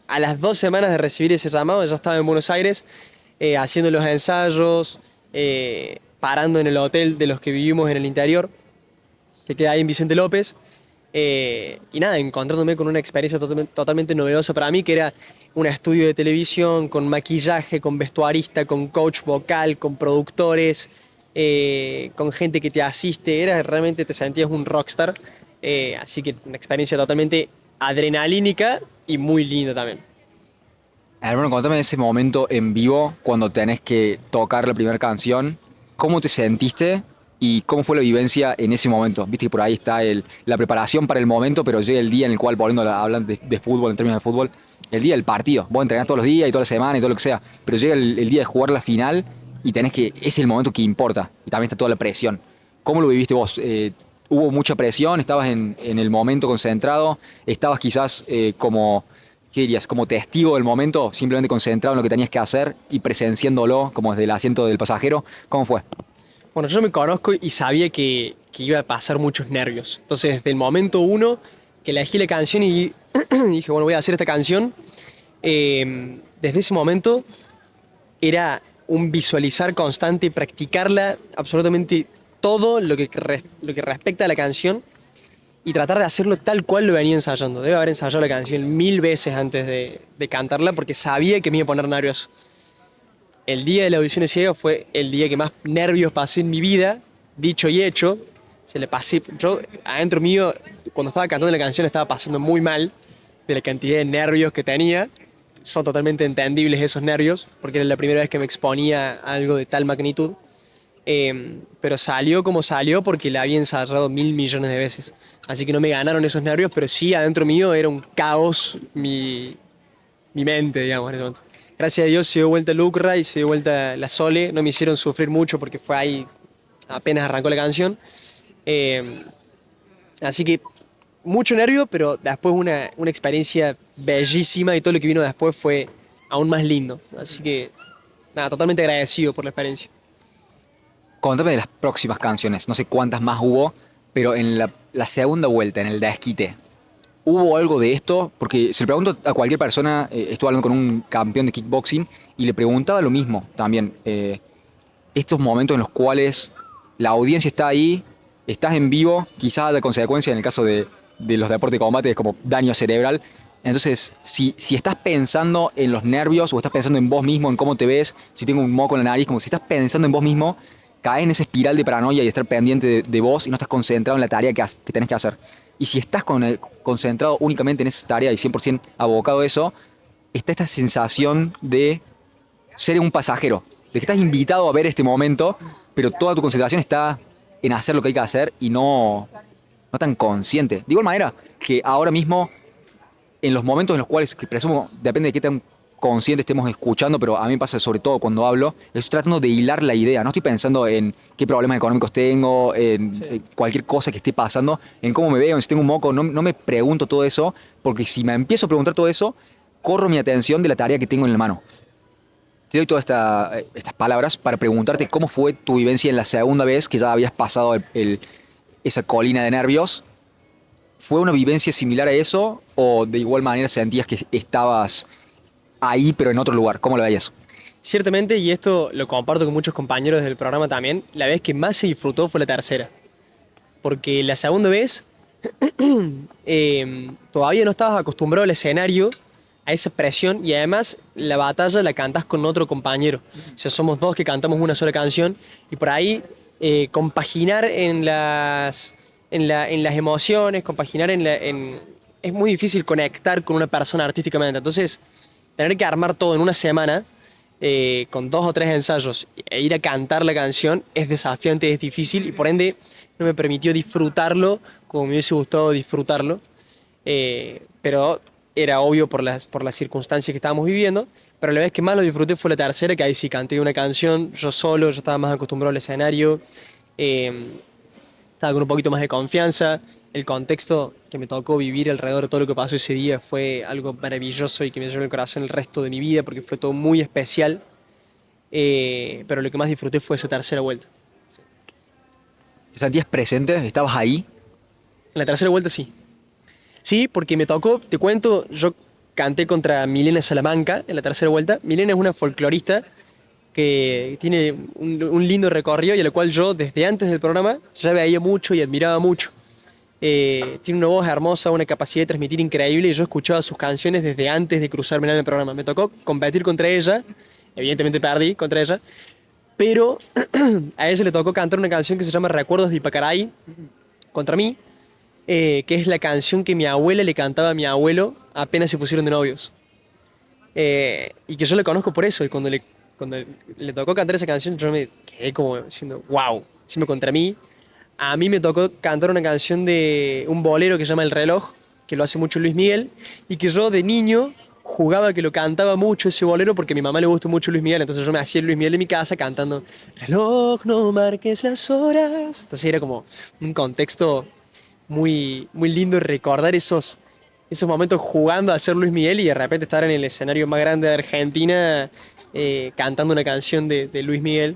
a las 2 semanas de recibir ese llamado. Ya estaba en Buenos Aires haciendo los ensayos, parando en el hotel de los que vivimos en el interior, que queda ahí en Vicente López. Y nada, encontrándome con una experiencia totalmente novedosa para mí, que era un estudio de televisión con maquillaje, con vestuarista, con coach vocal, con productores, con gente que te asiste. Realmente te sentías un rockstar. Así que una experiencia totalmente adrenalínica y muy linda también. Hermano, contame ese momento en vivo cuando tenés que tocar la primera canción. ¿Cómo te sentiste y cómo fue la vivencia en ese momento? Viste que por ahí está la preparación para el momento, pero llega el día en el cual, hablan de fútbol, en términos de fútbol, el día del partido. Vos entrenás todos los días y toda la semana y todo lo que sea, pero llega el día de jugar la final y es el momento que importa. Y también está toda la presión. ¿Cómo lo viviste vos? ¿Hubo mucha presión? ¿Estabas en el momento concentrado? ¿Estabas quizás como... ¿Qué dirías? ¿Como testigo del momento, simplemente concentrado en lo que tenías que hacer y presenciándolo como desde el asiento del pasajero? ¿Cómo fue? Bueno, yo me conozco y sabía que iba a pasar muchos nervios. Entonces, desde el momento uno que elegí la canción y dije, bueno, voy a hacer esta canción, desde ese momento era un visualizar constante, practicarla absolutamente todo lo que respecta a la canción y tratar de hacerlo tal cual lo venía ensayando. Debe haber ensayado la canción 1000 veces antes de cantarla porque sabía que me iba a poner nervioso. El día de la audición de ciego fue el día que más nervios pasé en mi vida, dicho y hecho. Se le pasé, yo adentro mío, cuando estaba cantando la canción estaba pasando muy mal de la cantidad de nervios que tenía. Son totalmente entendibles esos nervios, porque era la primera vez que me exponía a algo de tal magnitud. Pero salió como salió porque la había ensayado 1000 millones de veces. Así que no me ganaron esos nervios, pero sí adentro mío era un caos mi mente, digamos, en ese momento. Gracias a Dios se dio vuelta Lucra y se dio vuelta la Sole. No me hicieron sufrir mucho porque fue ahí apenas arrancó la canción. Eh, Así que mucho nervio, pero después una experiencia bellísima y todo lo que vino después fue aún más lindo. Así que nada, totalmente agradecido por la experiencia. Contame de las próximas canciones, no sé cuántas más hubo, pero en la segunda vuelta, en el desquite, ¿hubo algo de esto? Porque se le pregunto a cualquier persona, estuve hablando con un campeón de kickboxing y le preguntaba lo mismo también. Estos momentos en los cuales la audiencia está ahí, estás en vivo, quizás de consecuencia en el caso de los deportes de combate es como daño cerebral. Entonces, si estás pensando en los nervios o estás pensando en vos mismo, en cómo te ves, si tengo un moco en la nariz, como si estás pensando en vos mismo, caes en esa espiral de paranoia y estar pendiente de vos y no estás concentrado en la tarea que tenés que hacer. Y si estás concentrado únicamente en esa tarea y 100% abocado a eso, está esta sensación de ser un pasajero, de que estás invitado a ver este momento, pero toda tu concentración está en hacer lo que hay que hacer y no tan consciente. De igual manera que ahora mismo, en los momentos en los cuales, que presumo, depende de qué tan consciente estemos escuchando, pero a mí me pasa sobre todo cuando hablo, estoy tratando de hilar la idea, no estoy pensando en qué problemas económicos tengo, en Sí. cualquier cosa que esté pasando, en cómo me veo, en si tengo un moco, no me pregunto todo eso, porque si me empiezo a preguntar todo eso, corro mi atención de la tarea que tengo en la mano. Te doy todas estas palabras para preguntarte cómo fue tu vivencia en la segunda vez que ya habías pasado esa colina de nervios. ¿Fue una vivencia similar a eso o de igual manera sentías que estabas ahí pero en otro lugar? ¿Cómo lo veías? Ciertamente, y esto lo comparto con muchos compañeros del programa también, la vez que más se disfrutó fue la tercera. Porque la segunda vez todavía no estabas acostumbrado al escenario, a esa presión, y además la batalla la cantas con otro compañero. O sea, somos dos que cantamos una sola canción y por ahí compaginar en las emociones, compaginar es muy difícil conectar con una persona artísticamente. Entonces, tener que armar todo en una semana con 2 o 3 ensayos e ir a cantar la canción es desafiante, es difícil y por ende no me permitió disfrutarlo como me hubiese gustado disfrutarlo. Pero era obvio por las circunstancias que estábamos viviendo. Pero la vez que más lo disfruté fue la tercera, que ahí sí canté una canción yo solo, yo estaba más acostumbrado al escenario, eh, estaba con un poquito más de confianza. El contexto que me tocó vivir alrededor de todo lo que pasó ese día fue algo maravilloso y que me llevó el corazón el resto de mi vida porque fue todo muy especial. Pero lo que más disfruté fue esa tercera vuelta. ¿Te sentías presente? ¿Estabas ahí? En la tercera vuelta sí. Sí, porque me tocó, te cuento, yo canté contra Milena Salamanca en la tercera vuelta. Milena es una folclorista que tiene un lindo recorrido y a la cual yo desde antes del programa ya veía mucho y admiraba mucho. Tiene una voz hermosa, una capacidad de transmitir increíble y yo escuchaba sus canciones desde antes de cruzarme en el programa. Me tocó competir contra ella, evidentemente perdí contra ella, pero a ella le tocó cantar una canción que se llama Recuerdos de Ipacaray contra mí, que es la canción que mi abuela le cantaba a mi abuelo apenas se pusieron de novios. Y que yo la conozco por eso. Y cuando le tocó cantar esa canción, yo me quedé como diciendo, wow, encima contra mí. A mí me tocó cantar una canción de un bolero que se llama El Reloj, que lo hace mucho Luis Miguel, y que yo de niño jugaba que lo cantaba mucho ese bolero porque a mi mamá le gusta mucho Luis Miguel, entonces yo me hacía Luis Miguel en mi casa cantando Reloj, no marques las horas. Entonces era como un contexto muy, muy lindo recordar esos momentos jugando a ser Luis Miguel y de repente estar en el escenario más grande de Argentina cantando una canción de Luis Miguel,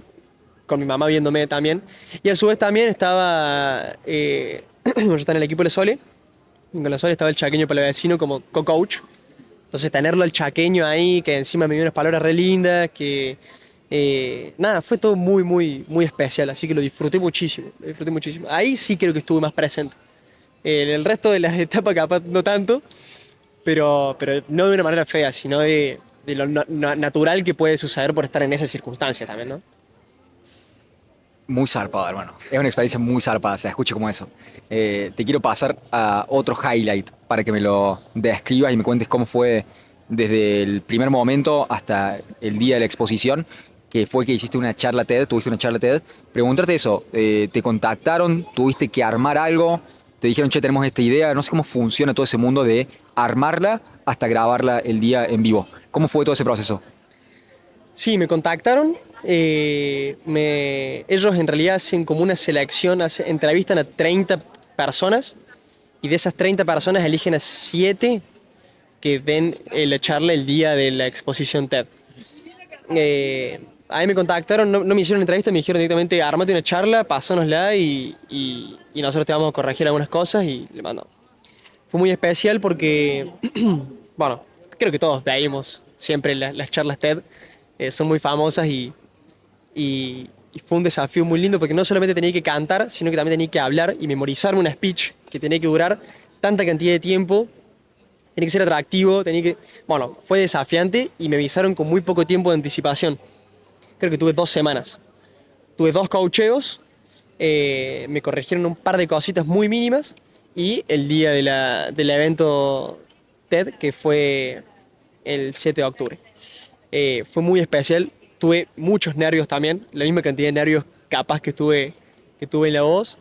con mi mamá viéndome también. Y a su vez también estaba, yo estaba en el equipo de la Sole, y con la Sole estaba el chaqueño palavecino como co-coach. Entonces tenerlo al chaqueño ahí, que encima me dio unas palabras re lindas, que nada, fue todo muy, muy, muy especial, así que lo disfruté muchísimo, lo disfruté muchísimo. Ahí sí creo que estuve más presente. En el resto de las etapas capaz no tanto, pero no de una manera fea, sino de lo natural que puede suceder por estar en esas circunstancias también, ¿no? Muy zarpada, hermano. Es una experiencia muy zarpada, se escucha como eso. Te quiero pasar a otro highlight para que me lo describas y me cuentes cómo fue desde el primer momento hasta el día de la exposición, que fue que hiciste una charla TED, tuviste una charla TED. Preguntarte eso, ¿te contactaron? ¿Tuviste que armar algo? ¿Te dijeron, che, tenemos esta idea? No sé cómo funciona todo ese mundo de armarla hasta grabarla el día en vivo. ¿Cómo fue todo ese proceso? Sí, me contactaron. ellos en realidad hacen como una selección, entrevistan a 30 personas y de esas 30 personas eligen a 7 que den la charla el día de la exposición TED. A mí me contactaron, no me hicieron entrevista, me dijeron directamente, armate una charla, pásanosla y nosotros te vamos a corregir algunas cosas y le mandamos. Fue muy especial porque, bueno, creo que todos veíamos siempre las charlas TED, son muy famosas y fue un desafío muy lindo porque no solamente tenía que cantar, sino que también tenía que hablar y memorizarme una speech que tenía que durar tanta cantidad de tiempo, tenía que ser atractivo, bueno, fue desafiante y me avisaron con muy poco tiempo de anticipación. Creo que tuve 2 semanas. Tuve 2 coacheos, me corrigieron un par de cositas muy mínimas y el día del evento TED, que fue el 7 de octubre. Fue muy especial, tuve muchos nervios también, la misma cantidad de nervios capaz que tuve en la voz,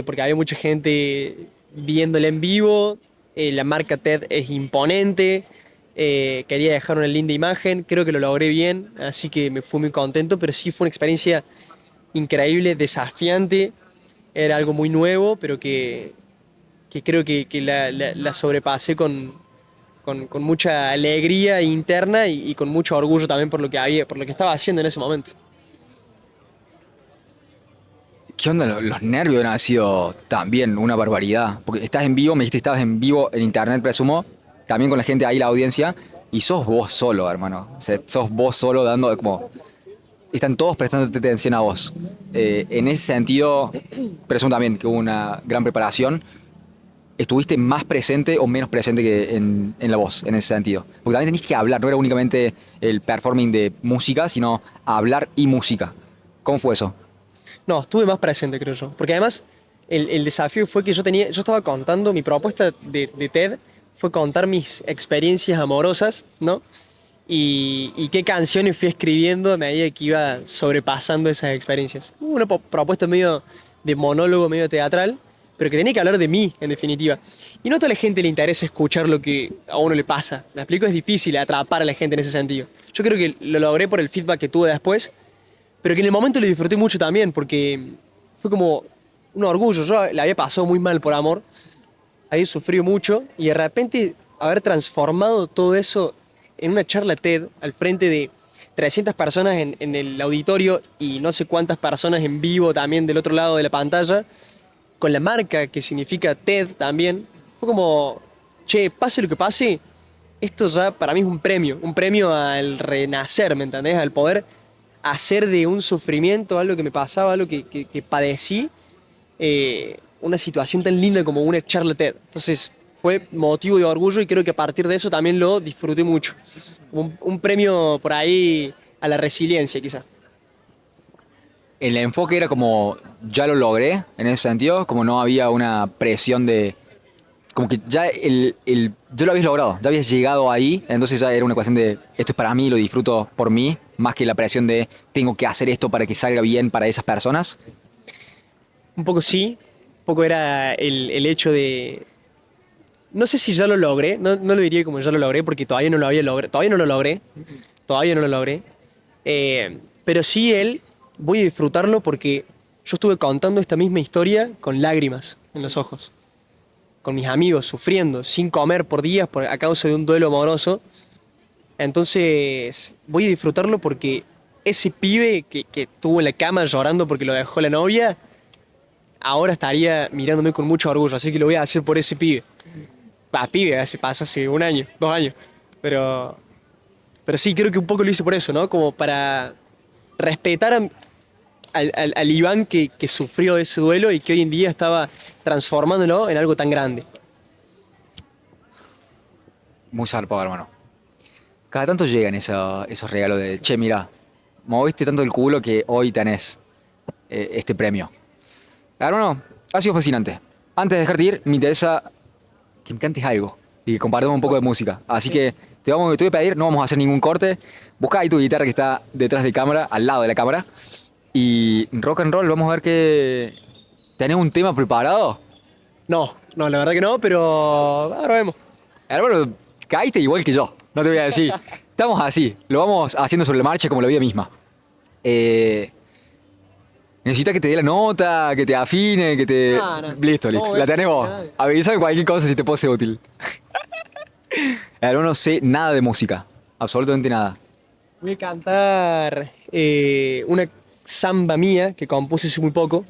porque había mucha gente viéndola en vivo, la marca TED es imponente, quería dejar una linda imagen, creo que lo logré bien, así que me fui muy contento, pero sí fue una experiencia increíble, desafiante, era algo muy nuevo, pero que creo que la sobrepasé con mucha alegría interna y con mucho orgullo también por lo que estaba haciendo en ese momento. ¿Qué onda? Los nervios han sido también una barbaridad. Porque estás en vivo, me dijiste que estabas en vivo en internet, presumo, también con la gente ahí, la audiencia, y sos vos solo, hermano. O sea, sos vos solo dando como... Están todos prestando atención a vos. En ese sentido, presumo también que hubo una gran preparación. ¿Estuviste más presente o menos presente que en la voz, en ese sentido? Porque también tenés que hablar, no era únicamente el performing de música, sino hablar y música. ¿Cómo fue eso? No, estuve más presente, creo yo. Porque además, el desafío fue que yo estaba contando, mi propuesta de TED fue contar mis experiencias amorosas, ¿no? Y qué canciones fui escribiendo a medida que iba sobrepasando esas experiencias. Una propuesta medio de monólogo, medio teatral, pero que tenía que hablar de mí, en definitiva. Y no a toda la gente le interesa escuchar lo que a uno le pasa. ¿Me explico? Es difícil atrapar a la gente en ese sentido. Yo creo que lo logré por el feedback que tuve después, pero que en el momento lo disfruté mucho también, porque fue como un orgullo. Yo la había pasado muy mal por amor, había sufrido mucho, y de repente haber transformado todo eso en una charla TED al frente de 300 personas en el auditorio y no sé cuántas personas en vivo también del otro lado de la pantalla, con la marca que significa TED también, fue como, che, pase lo que pase, esto ya para mí es un premio al renacer, ¿me entendés? Al poder hacer de un sufrimiento, algo que me pasaba, algo que padecí, una situación tan linda como una charla TED. Entonces fue motivo de orgullo y creo que a partir de eso también lo disfruté mucho. Un premio por ahí a la resiliencia, quizá. El enfoque era como, ya lo logré, en ese sentido, como no había una presión de... Como que ya ya lo habías logrado, ya habías llegado ahí, entonces ya era una cuestión de, esto es para mí, lo disfruto por mí, más que la presión de, tengo que hacer esto para que salga bien para esas personas. Un poco sí, un poco era el hecho de... No sé si ya lo logré, no lo diría como ya lo logré porque todavía no lo había logrado, todavía no lo logré. Pero sí voy a disfrutarlo porque yo estuve contando esta misma historia con lágrimas en los ojos, con mis amigos sufriendo, sin comer por días a causa de un duelo amoroso. Entonces voy a disfrutarlo porque ese pibe que estuvo en la cama llorando porque lo dejó la novia, ahora estaría mirándome con mucho orgullo, así que lo voy a hacer por ese pibe. Pibe, pasó hace 1 año, 2 años. Pero, pero sí, creo que un poco lo hice por eso, ¿no? Como para respetar al Iván que sufrió ese duelo y que hoy en día estaba transformándolo en algo tan grande. Muy zarpado, hermano. Cada tanto llegan esos regalos de, che, mira, moviste tanto el culo que hoy tenés este premio. Hermano, ha sido fascinante. Antes de dejarte ir, me interesa que me cantes algo y que compartamos un poco de música. Así que te voy a pedir, no vamos a hacer ningún corte. Busca ahí tu guitarra que está detrás de cámara, al lado de la cámara. Y rock and roll, vamos a ver que... ¿Tenés un tema preparado? No, la verdad que no, pero ahora vemos. Hermano, caíste igual que yo, no te voy a decir. Estamos así, lo vamos haciendo sobre la marcha como la vida misma. Eh, Necesitas que te dé la nota, que te afine, que te... No. Listo. No, La eso tenés vos. no. Avísame cualquier cosa si te puedo ser útil. No sé nada de música. Absolutamente nada. Voy a cantar una samba mía que compuse hace muy poco.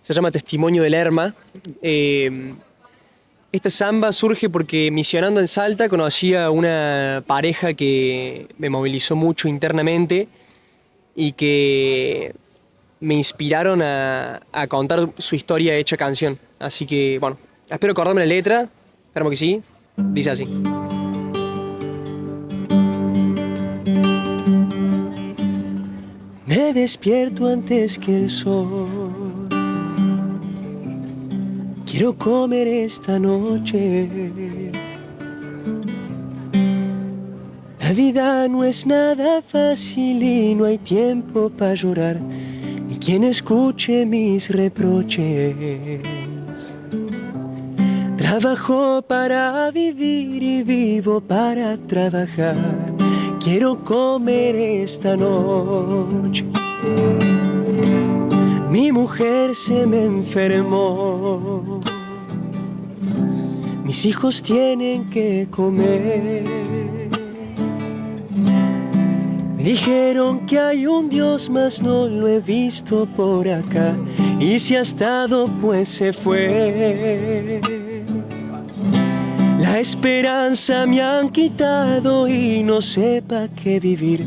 Se llama Testimonio del Lerma. Esta samba surge porque misionando en Salta conocí a una pareja que me movilizó mucho internamente y que me inspiraron a contar su historia hecha canción. Así que, bueno, espero acordarme la letra. Esperamos que sí. Dice así. Me despierto antes que el sol. Quiero comer esta noche. La vida no es nada fácil y no hay tiempo para llorar. Ni quien escuche mis reproches. Trabajo para vivir y vivo para trabajar. Quiero comer esta noche. Mi mujer se me enfermó. Mis hijos tienen que comer. Me dijeron que hay un Dios, mas no lo he visto por acá. Y si ha estado, pues se fue. La esperanza me han quitado y no sé pa' qué vivir.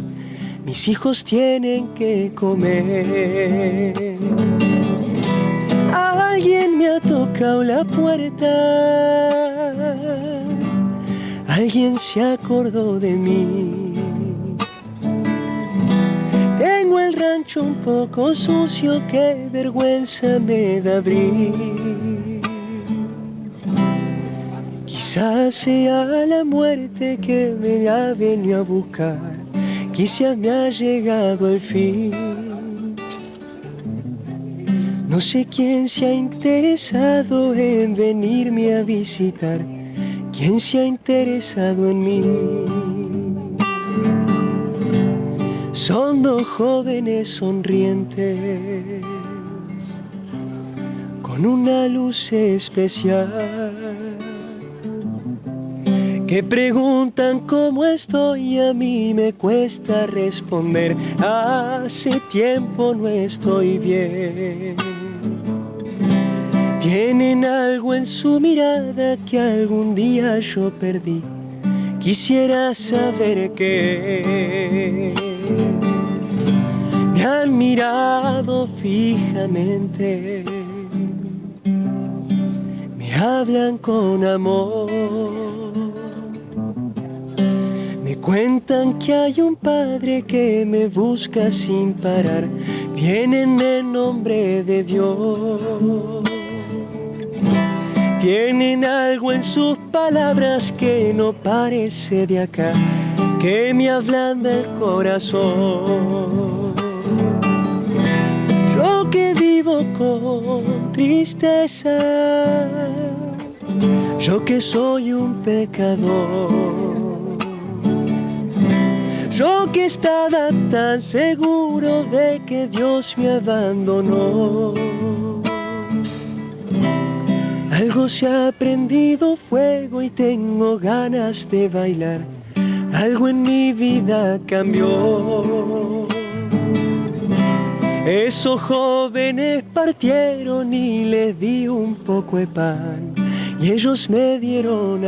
Mis hijos tienen que comer. Alguien me ha tocado la puerta. Alguien se acordó de mí. Tengo el rancho un poco sucio, qué vergüenza me da abrir. Quizás sea la muerte que me ha venido a buscar. Quizás me ha llegado al fin. No sé quién se ha interesado en venirme a visitar. ¿Quién se ha interesado en mí? Son dos jóvenes sonrientes con una luz especial que preguntan cómo estoy y a mí me cuesta responder. Hace tiempo no estoy bien. Tienen algo en su mirada que algún día yo perdí. Quisiera saber qué. Me han mirado fijamente. Me hablan con amor. Me cuentan que hay un padre que me busca sin parar. Vienen en nombre de Dios. Tienen algo en sus palabras que no parece de acá, que me ablanda el corazón. Yo que vivo con tristeza, yo que soy un pecador, yo que estaba tan seguro de que Dios me abandonó. Algo se ha prendido fuego y tengo ganas de bailar. Algo en mi vida cambió. Esos jóvenes partieron y les di un poco de pan. Y ellos me dieron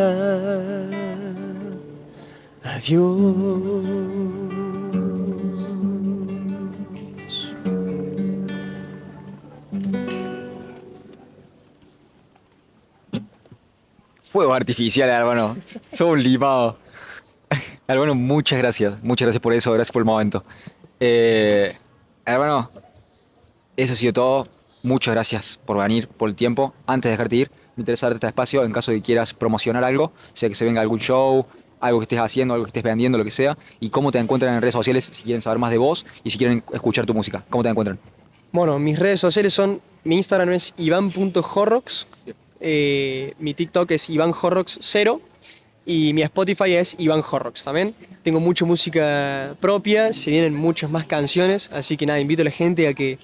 adiós. Fuego artificial, hermano. Sos un limado. Hermano, muchas gracias. Muchas gracias por eso. Gracias por el momento. Hermano, eso ha sido todo. Muchas gracias por venir, por el tiempo. Antes de dejarte ir, me interesa darte este espacio en caso de que quieras promocionar algo, sea que se venga algún show, algo que estés haciendo, algo que estés vendiendo, lo que sea, y cómo te encuentran en redes sociales si quieren saber más de vos y si quieren escuchar tu música. ¿Cómo te encuentran? Bueno, mis redes sociales son, mi Instagram es ivan.horrocks, mi TikTok es ivanhorrocks0 Y mi Spotify es Iván Horrocks también. Tengo mucha música propia, se vienen muchas más canciones, así que nada, invito a la gente a que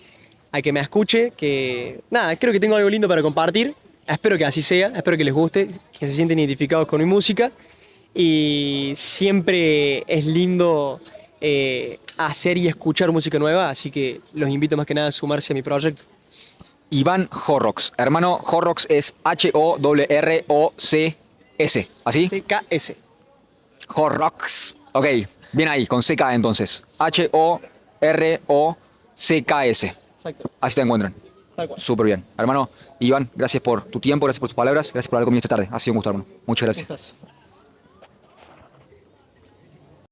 me escuche, que nada, creo que tengo algo lindo para compartir. Espero que así sea, espero que les guste, que se sienten identificados con mi música. Y siempre es lindo hacer y escuchar música nueva, así que los invito más que nada a sumarse a mi proyecto. Iván Horrocks. Hermano, Horrocks es Horrocks. ¿Así? CKS. Horrocks. Ok, bien ahí, con CK entonces. Horrocks. Exacto, Así te encuentran. tal cual. Súper bien. Hermano, Iván, gracias por tu tiempo, gracias por tus palabras, gracias por hablar conmigo esta tarde. Ha sido un gusto, hermano. Muchas gracias. Gustas.